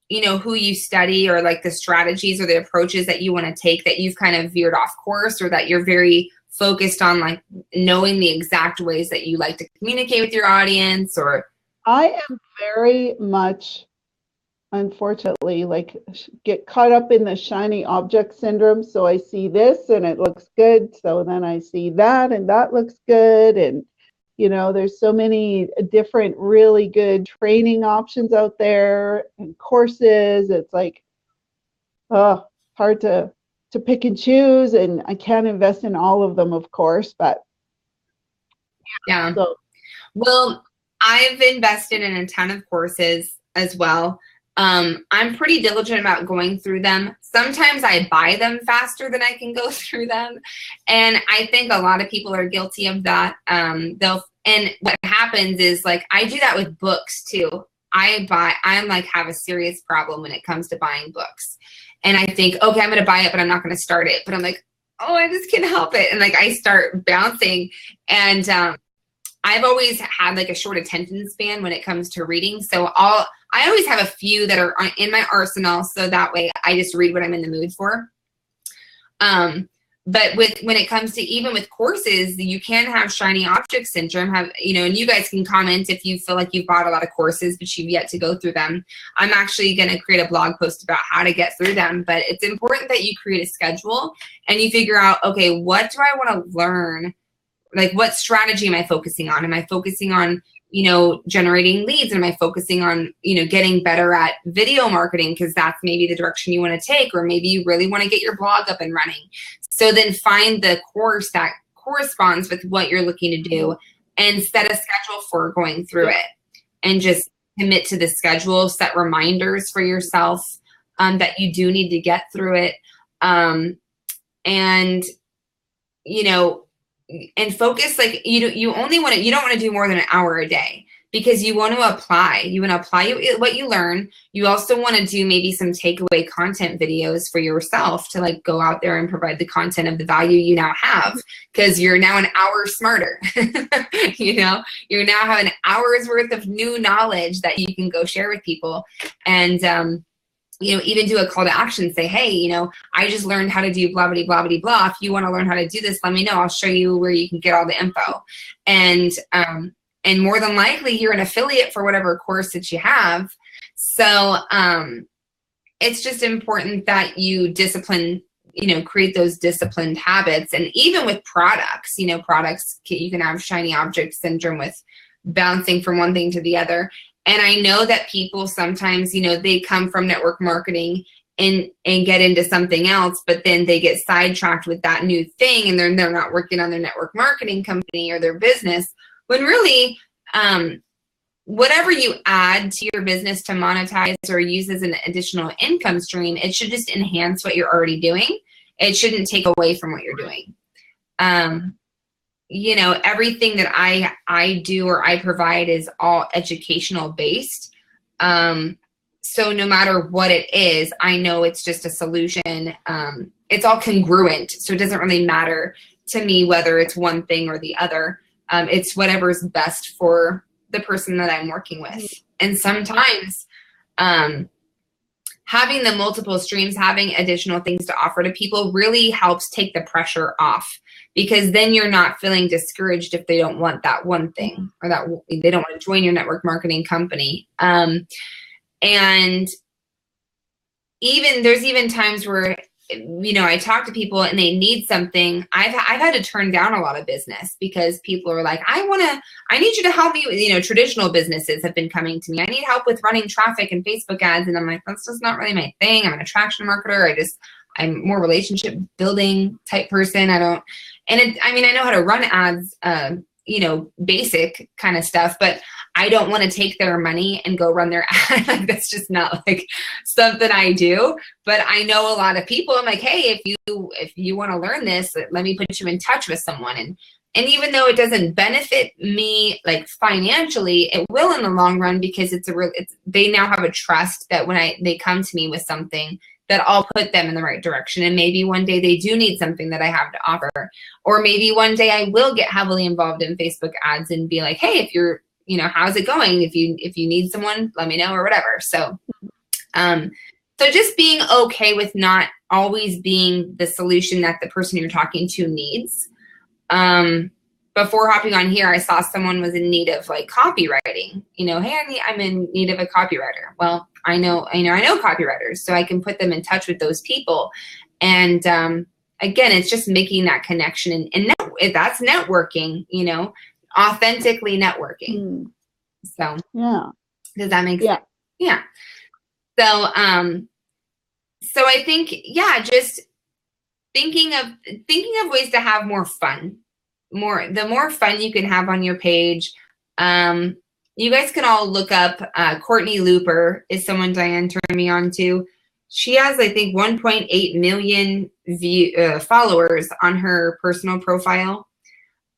Speaker 1: who you study or like the strategies or the approaches that you want to take, that you've kind of veered off course, or that you're very focused on like knowing the exact ways that you like to communicate with your audience? Or
Speaker 3: I am very much, unfortunately, like get caught up in the shiny object syndrome. So I see this and it looks good. So then I see that and that looks good. And, there's so many different really good training options out there and courses. It's like, hard to pick and choose. And I can't invest in all of them, of course, but.
Speaker 1: Yeah. Well, I've invested in a ton of courses as well. I'm pretty diligent about going through them. Sometimes I buy them faster than I can go through them. And I think a lot of people are guilty of that. And what happens is, like, I do that with books too. I'm like, have a serious problem when it comes to buying books. And I think, okay, I'm going to buy it, but I'm not going to start it. But I'm like, oh, I just can't help it. And like, I start bouncing. And I've always had like a short attention span when it comes to reading. So I always have a few that are in my arsenal. So that way I just read what I'm in the mood for. But when it comes to, even with courses, you can have shiny object syndrome, and you guys can comment if you feel like you've bought a lot of courses, but you've yet to go through them. I'm actually going to create a blog post about how to get through them, but it's important that you create a schedule and you figure out, okay, what do I want to learn? Like, what strategy am I focusing on? Am I focusing on, generating leads? Am I focusing on, getting better at video marketing? Because that's maybe the direction you want to take, or maybe you really want to get your blog up and running. So then find the course that corresponds with what you're looking to do and set a schedule for going through it, and just commit to the schedule, set reminders for yourself that you do need to get through it. And focus, like, you don't want to do more than an hour a day, because you want to apply what you learn. You also want to do maybe some takeaway content videos for yourself to like go out there and provide the content of the value you now have, because you're now an hour smarter. You now have an hour's worth of new knowledge that you can go share with people. And even do a call to action, say, hey, I just learned how to do blah, blah, blah, blah, blah. If you want to learn how to do this, let me know. I'll show you where you can get all the info. And more than likely you're an affiliate for whatever course that you have. So it's just important that you discipline, create those disciplined habits. And even with products, products, you can have shiny object syndrome with bouncing from one thing to the other. And I know that people sometimes, they come from network marketing and get into something else, but then they get sidetracked with that new thing, and they're not working on their network marketing company or their business, when really whatever you add to your business to monetize or use as an additional income stream, it should just enhance what you're already doing. It shouldn't take away from what you're doing. Everything that I do or I provide is all educational based. So no matter what it is, I know it's just a solution. It's all congruent. So it doesn't really matter to me whether it's one thing or the other. It's whatever's best for the person that I'm working with. And sometimes having the multiple streams, having additional things to offer to people really helps take the pressure off, because then you're not feeling discouraged if they don't want that one thing, or that they don't want to join your network marketing company. And there's even times where, I talk to people and they need something. I've had to turn down a lot of business because people are like, I need you to help me with, traditional businesses have been coming to me. I need help with running traffic and Facebook ads. And I'm like, that's just not really my thing. I'm an attraction marketer. I'm more relationship building type person. I know how to run ads, basic kind of stuff, but I don't want to take their money and go run their ad. Like, that's just not like something I do. But I know a lot of people. I'm like, hey, if you want to learn this, let me put you in touch with someone. And even though it doesn't benefit me like financially, it will in the long run, because they now have a trust that when they come to me with something, that I'll put them in the right direction. And maybe one day they do need something that I have to offer. Or maybe one day I will get heavily involved in Facebook ads and be like, hey, if you're, how's it going? If you need someone, let me know, or whatever. So, so just being okay with not always being the solution that the person you're talking to needs. Before hopping on here, I saw someone was in need of like copywriting, hey, I'm in need of a copywriter. Well, I know copywriters, so I can put them in touch with those people. And, again, it's just making that connection, and that's networking, authentically networking. So
Speaker 3: yeah,
Speaker 1: does that make sense? Yeah. So I think, just thinking of ways to have more fun. The more fun you can have on your page. You guys can all look up Courtney Looper is someone Diane turned me on to. She has, I think, 1.8 million followers on her personal profile.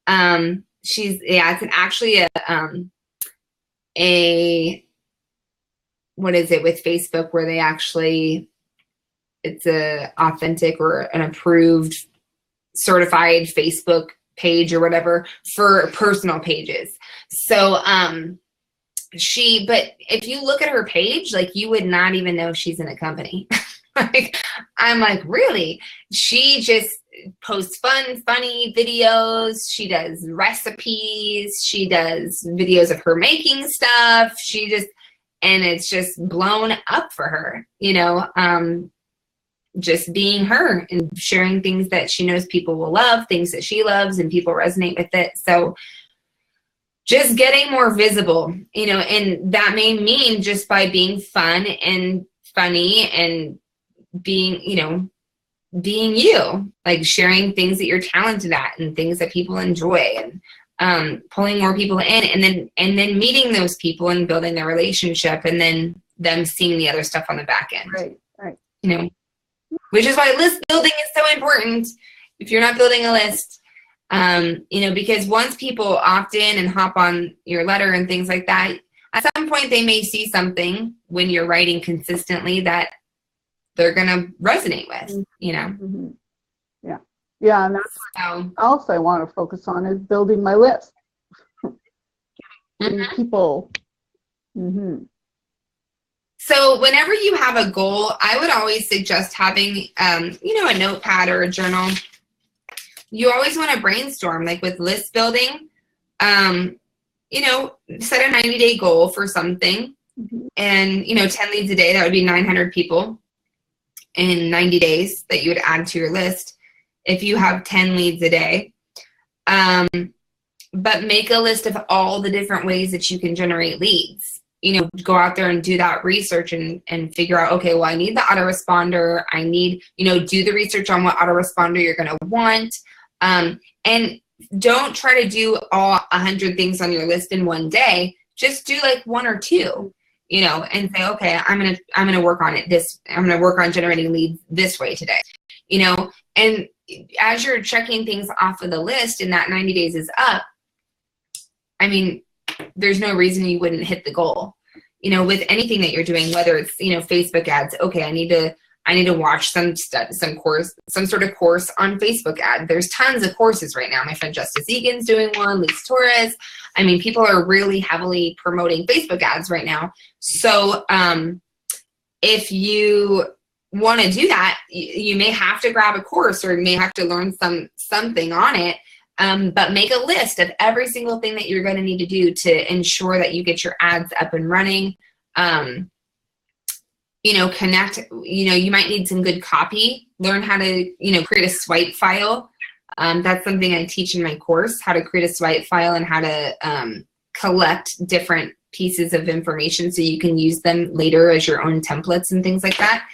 Speaker 1: It's actually what is it with Facebook, where they actually, it's a authentic or an approved certified Facebook page or whatever for personal pages. So but if you look at her page, like, you would not even know she's in a company. Like, I'm like, really? She just posts funny videos. She does recipes. She does videos of her making stuff. And it's just blown up for her, just being her and sharing things that she knows people will love, things that she loves, and people resonate with it. So just getting more visible, and that may mean just by being fun and funny and being you, like sharing things that you're talented at and things that people enjoy, and pulling more people in, and then meeting those people and building their relationship, and then them seeing the other stuff on the back end.
Speaker 3: Right.
Speaker 1: Which is why list building is so important. If you're not building a list, because once people opt in and hop on your letter and things like that, at some point they may see something when you're writing consistently that they're going to resonate with,
Speaker 3: Mm-hmm. Yeah. And that's what else I want to focus on is building my list. Getting people. Mm-hmm.
Speaker 1: So whenever you have a goal, I would always suggest having, a notepad or a journal. You always want to brainstorm, like with list building. Set a 90-day goal for something, and 10 leads a day. That would be 900 people in 90 days that you would add to your list if you have 10 leads a day. But make a list of all the different ways that you can generate leads. Go out there and do that research and figure out, okay, well, I need the autoresponder. I need, do the research on what autoresponder you're going to want. And don't try to do all 100 things on your list in one day. Just do like one or two, and say, okay, I'm going to work on it. I'm going to work on generating leads this way today, and as you're checking things off of the list and that 90 days is up, I mean, there's no reason you wouldn't hit the goal, with anything that you're doing, whether it's, Facebook ads. Okay, I need to watch some sort of course on Facebook ad. There's tons of courses right now. My friend Justice Egan's doing one, Lisa Torres. I mean, people are really heavily promoting Facebook ads right now. So if you want to do that, you may have to grab a course, or you may have to learn something on it. But make a list of every single thing that you're going to need to do to ensure that you get your ads up and running. Connect, you might need some good copy, learn how to, create a swipe file. That's something I teach in my course, how to create a swipe file and how to collect different pieces of information so you can use them later as your own templates and things like that.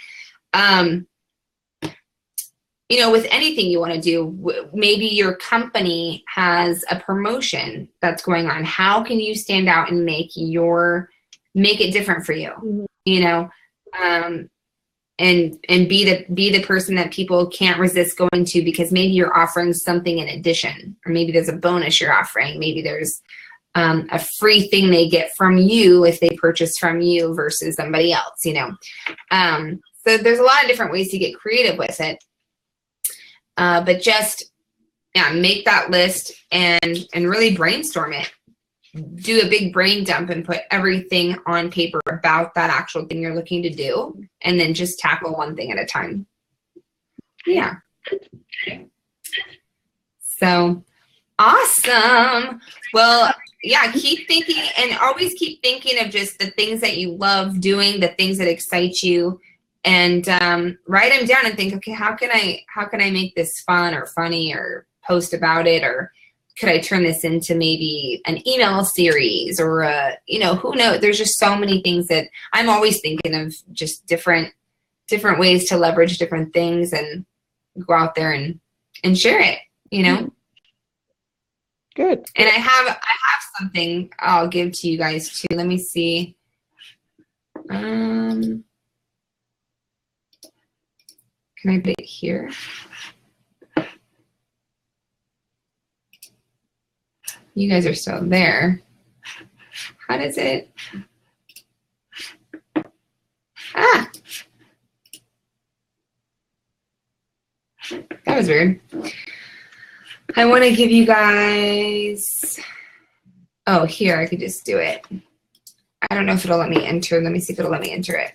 Speaker 1: With anything you want to do, maybe your company has a promotion that's going on. How can you stand out and make it different for you? And be the person that people can't resist going to, because maybe you're offering something in addition, or maybe there's a bonus you're offering. Maybe there's a free thing they get from you if they purchase from you versus somebody else. So there's a lot of different ways to get creative with it. But just make that list and really brainstorm it. Do a big brain dump and put everything on paper about that actual thing you're looking to do, and then just tackle one thing at a time. Yeah. So awesome. Well, yeah, keep thinking, and always keep thinking of just the things that you love doing, the things that excite you, and write them down and think, okay, how can I make this fun or funny, or post about it, or could I turn this into maybe an email series, or who knows? There's just so many things that I'm always thinking of, just different ways to leverage different things and go out there and share it,
Speaker 3: Good.
Speaker 1: And I have something I'll give to you guys too. Let me see. Can I put it here? You guys are still there. How does it? Ah! That was weird. I want to give you guys, oh, here, I could just do it. I don't know if it'll let me enter. Let me see if it'll let me enter it.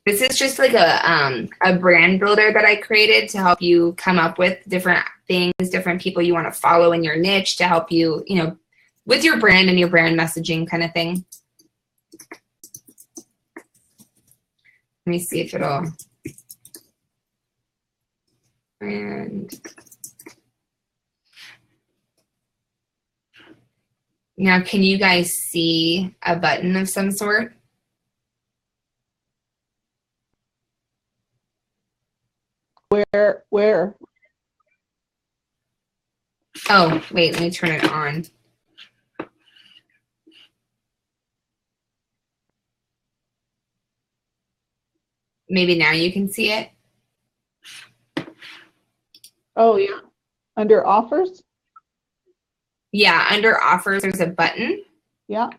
Speaker 1: This is just like a brand builder that I created to help you come up with different things, different people you want to follow in your niche to help you, with your brand and your brand messaging kind of thing. Let me see if it'll. And now, can you guys see a button of some sort?
Speaker 3: Where?
Speaker 1: Oh, wait, let me turn it on. Maybe now you can see it.
Speaker 3: Oh, yeah. Under offers?
Speaker 1: Yeah, under offers, there's a button.
Speaker 3: Yeah.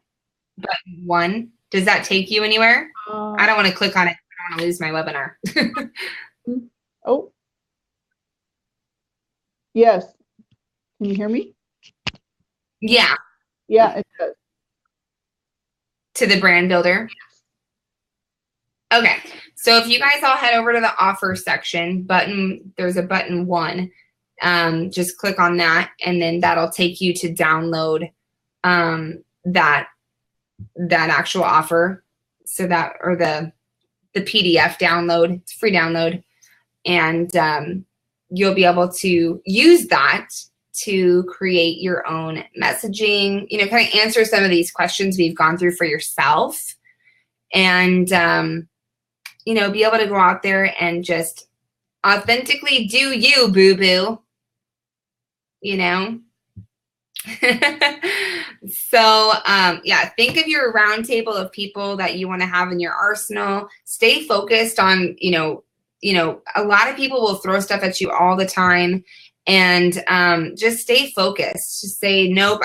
Speaker 1: Button 1. Does that take you anywhere? I don't want to click on it. I don't want to lose my webinar.
Speaker 3: Oh. Yes. Can you hear me?
Speaker 1: Yeah.
Speaker 3: Yeah, it does.
Speaker 1: to the brand builder? Okay, so if you guys all head over to the offer section button, there's a button 1. Just click on that, and then that'll take you to download that actual offer. So that, or the PDF download, it's free download, and you'll be able to use that to create your own messaging, you know, kind of answer some of these questions we've gone through for yourself, and, you know, be able to go out there and just authentically do you, boo-boo, you know? So, yeah, think of your round table of people that you want to have in your arsenal. Stay focused on, you know, a lot of people will throw stuff at you all the time, and just stay focused. Just say, nope,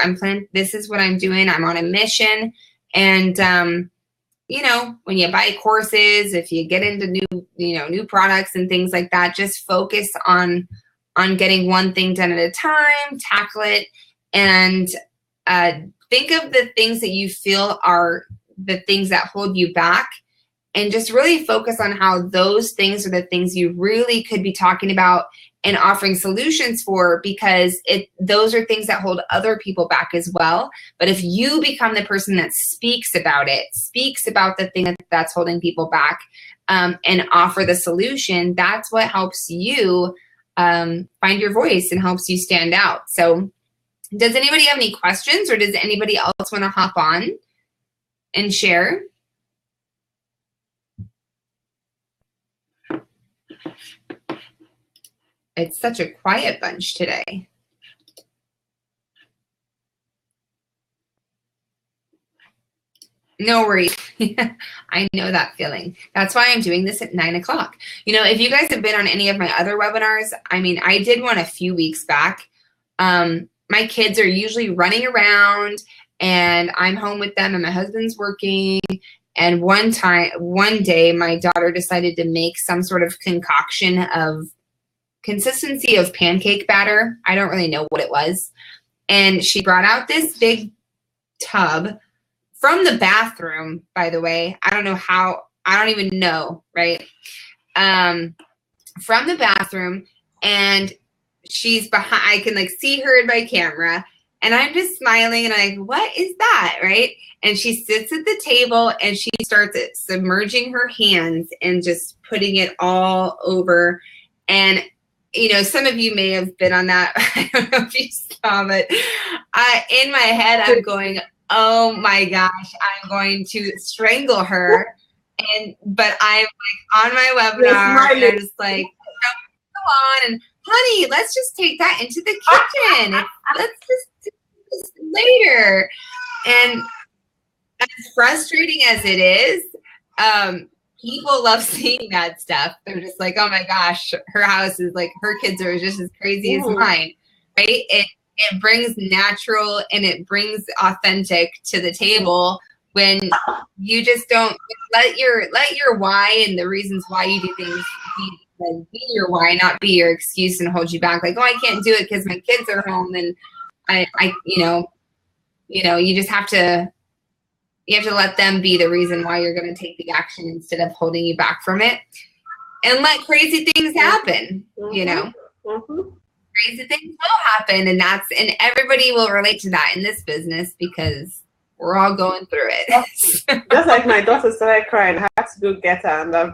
Speaker 1: this is what I'm doing. I'm on a mission. And, you know, when you buy courses, if you get into new products and things like that, just focus on getting one thing done at a time, tackle it, and think of the things that you feel are the things that hold you back, and just really focus on how those things are the things you really could be talking about and offering solutions for, because those are things that hold other people back as well. But if you become the person that speaks about the thing that's holding people back, and offer the solution, that's what helps you find your voice and helps you stand out. So does anybody have any questions, or does anybody else want to hop on and share? It's such a quiet bunch today. No worries. I know that feeling. That's why I'm doing this at 9 o'clock. You know, if you guys have been on any of my other webinars, I mean, I did one a few weeks back. My kids are usually running around, and I'm home with them, and my husband's working. And one day, my daughter decided to make some sort of concoction of consistency of pancake batter. I don't really know what it was. And she brought out this big tub from the bathroom, by the way. I don't know how, I don't even know, right? From the bathroom, and she's behind, I can like see her in my camera, and I'm just smiling, and I'm like, what is that, right? And she sits at the table, and she starts submerging her hands and just putting it all over. And you know, some of you may have been on that. I don't know if you saw, but in my head, I'm going, oh my gosh, I'm going to strangle her. But I'm like on my webinar, and I'm just like, go on, and honey, let's just take that into the kitchen. Let's just do this later. And as frustrating as it is, people love seeing that stuff. They're just like, oh my gosh, her house is like, her kids are just as crazy as mine, right? It brings natural and it brings authentic to the table when you just don't let your why and the reasons why you do things be your why, not be your excuse and hold you back. Like, oh, I can't do it because my kids are home, and I you just have to. You have to let them be the reason why you're going to take the action instead of holding you back from it, and let crazy things happen. You know, crazy things will happen, and everybody will relate to that in this business because we're all going through it.
Speaker 2: Just like my daughter started crying, I had to go get her, and I've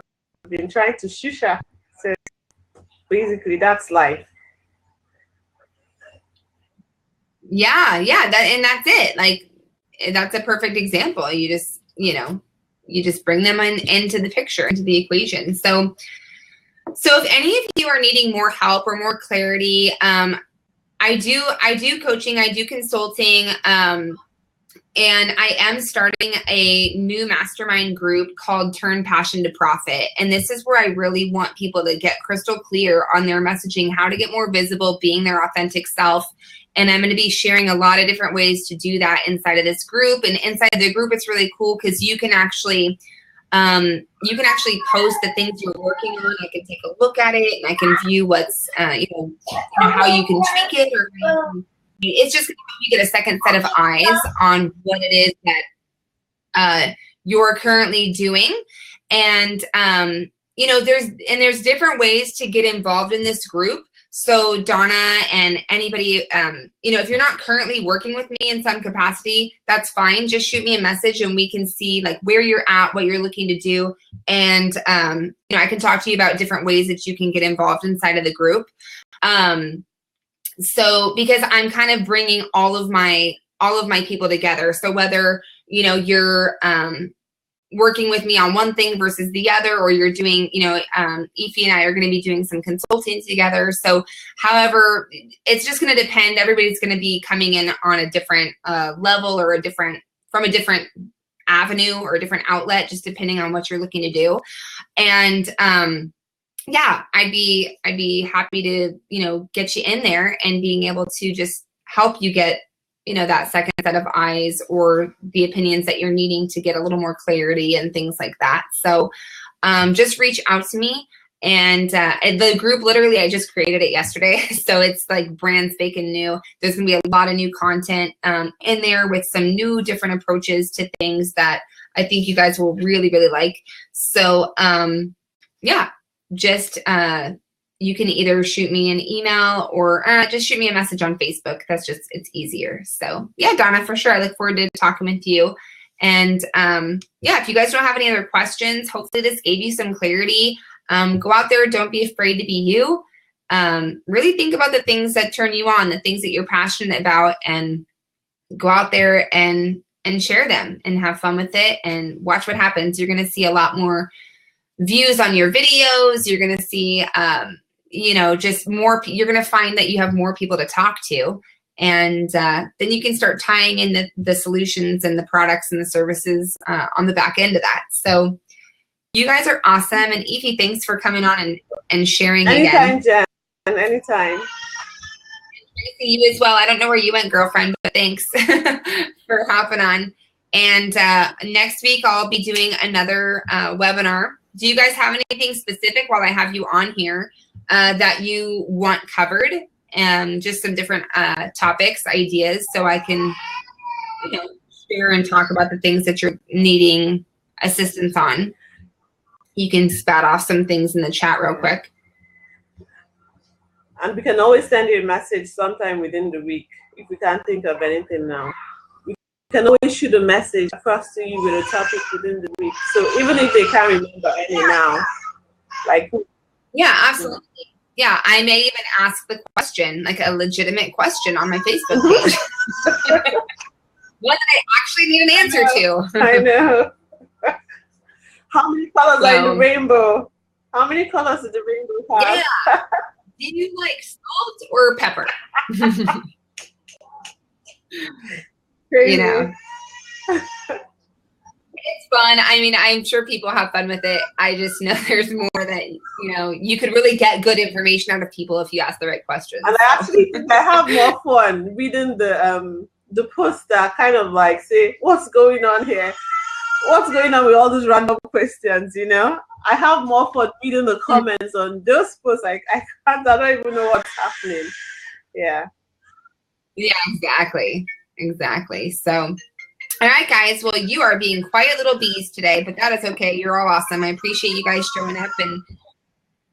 Speaker 2: been trying to shush her. So basically, that's life.
Speaker 1: Yeah, that's it. Like, that's a perfect example. You just bring them into the picture, into the equation. So if any of you are needing more help or more clarity, I do coaching, I do consulting, and I am starting a new mastermind group called Turn Passion to Profit. And this is where I really want people to get crystal clear on their messaging, how to get more visible, being their authentic self. And I'm going to be sharing a lot of different ways to do that inside of this group. And inside the group, it's really cool because you can actually post the things you're working on. I can take a look at it, and I can view what's, how you can tweak it, or it's just going to help you get a second set of eyes on what it is you're currently doing. And, you know, there's different ways to get involved in this group. So Donna and anybody, you know, if you're not currently working with me in some capacity, that's fine. Just shoot me a message and we can see like where you're at, what you're looking to do. And, you know, I can talk to you about different ways that you can get involved inside of the group. So because I'm kind of bringing all of my people together. So whether, you know, you're, working with me on one thing versus the other, or you're doing, you know, Ify and I are going to be doing some consulting together. So however, it's just going to depend. Everybody's going to be coming in on a different level or from a different avenue or a different outlet, just depending on what you're looking to do. And yeah, I'd be happy to, you know, get you in there and being able to just help you get, you know, that second set of eyes or the opinions that you're needing to get a little more clarity and things like that. So just reach out to me. And the group, literally, I just created it yesterday. So it's like brand spanking new. There's going to be a lot of new content in there with some new different approaches to things that I think you guys will really, really like. So yeah, just you can either shoot me an email or just shoot me a message on Facebook. It's easier. So yeah, Donna, for sure. I look forward to talking with you. And yeah, if you guys don't have any other questions, hopefully this gave you some clarity. Go out there. Don't be afraid to be you. Really think about the things that turn you on, the things that you're passionate about, and go out there and share them and have fun with it and watch what happens. You're going to see a lot more views on your videos. You're going to see, you know, just more, you're going to find that you have more people to talk to. And then you can start tying in the solutions and the products and the services on the back end of that. So you guys are awesome. And Ify, thanks for coming on and sharing
Speaker 2: anytime,
Speaker 1: again.
Speaker 2: Jen. Anytime.
Speaker 1: See you as well. I don't know where you went, girlfriend, but thanks for hopping on. And next week I'll be doing another webinar. Do you guys have anything specific while I have you on here that you want covered? Just some different topics, ideas, so I can, you know, share and talk about the things that you're needing assistance on. You can spat off some things in the chat real quick.
Speaker 2: And we can always send you a message sometime within the week if we can't think of anything now. We can always shoot a message across to you with a topic within the week. So even if they can't remember any now, like.
Speaker 1: Yeah, absolutely. Yeah, I may even ask the question, like a legitimate question on my Facebook page. One that I actually need an answer to.
Speaker 2: I know. How many colors are in the rainbow? How many colors does the rainbow have?
Speaker 1: Yeah. Do you like salt or pepper?
Speaker 2: Crazy.
Speaker 1: You know. It's fun. I mean, I'm sure people have fun with it. I just know there's more that, you know, you could really get good information out of people if you ask the right questions.
Speaker 2: And I actually think I have more fun reading the posts that kind of like say, what's going on here? What's going on with all these random questions, you know? I have more fun reading the comments on those posts. I don't even know what's happening. Yeah.
Speaker 1: Yeah, exactly. Exactly. So, all right, guys. Well, you are being quiet little bees today, but that is okay. You're all awesome. I appreciate you guys showing up, and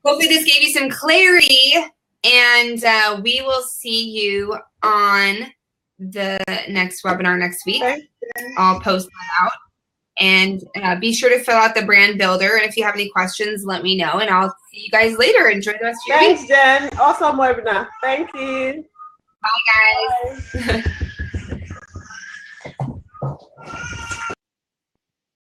Speaker 1: hopefully this gave you some clarity. And we will see you on the next webinar next week. I'll post that out. And be sure to fill out the brand builder. And if you have any questions, let me know. And I'll see you guys later. Enjoy the rest of your week.
Speaker 2: Thanks, Jen. Awesome webinar. Thank you.
Speaker 1: Bye, guys. Bye.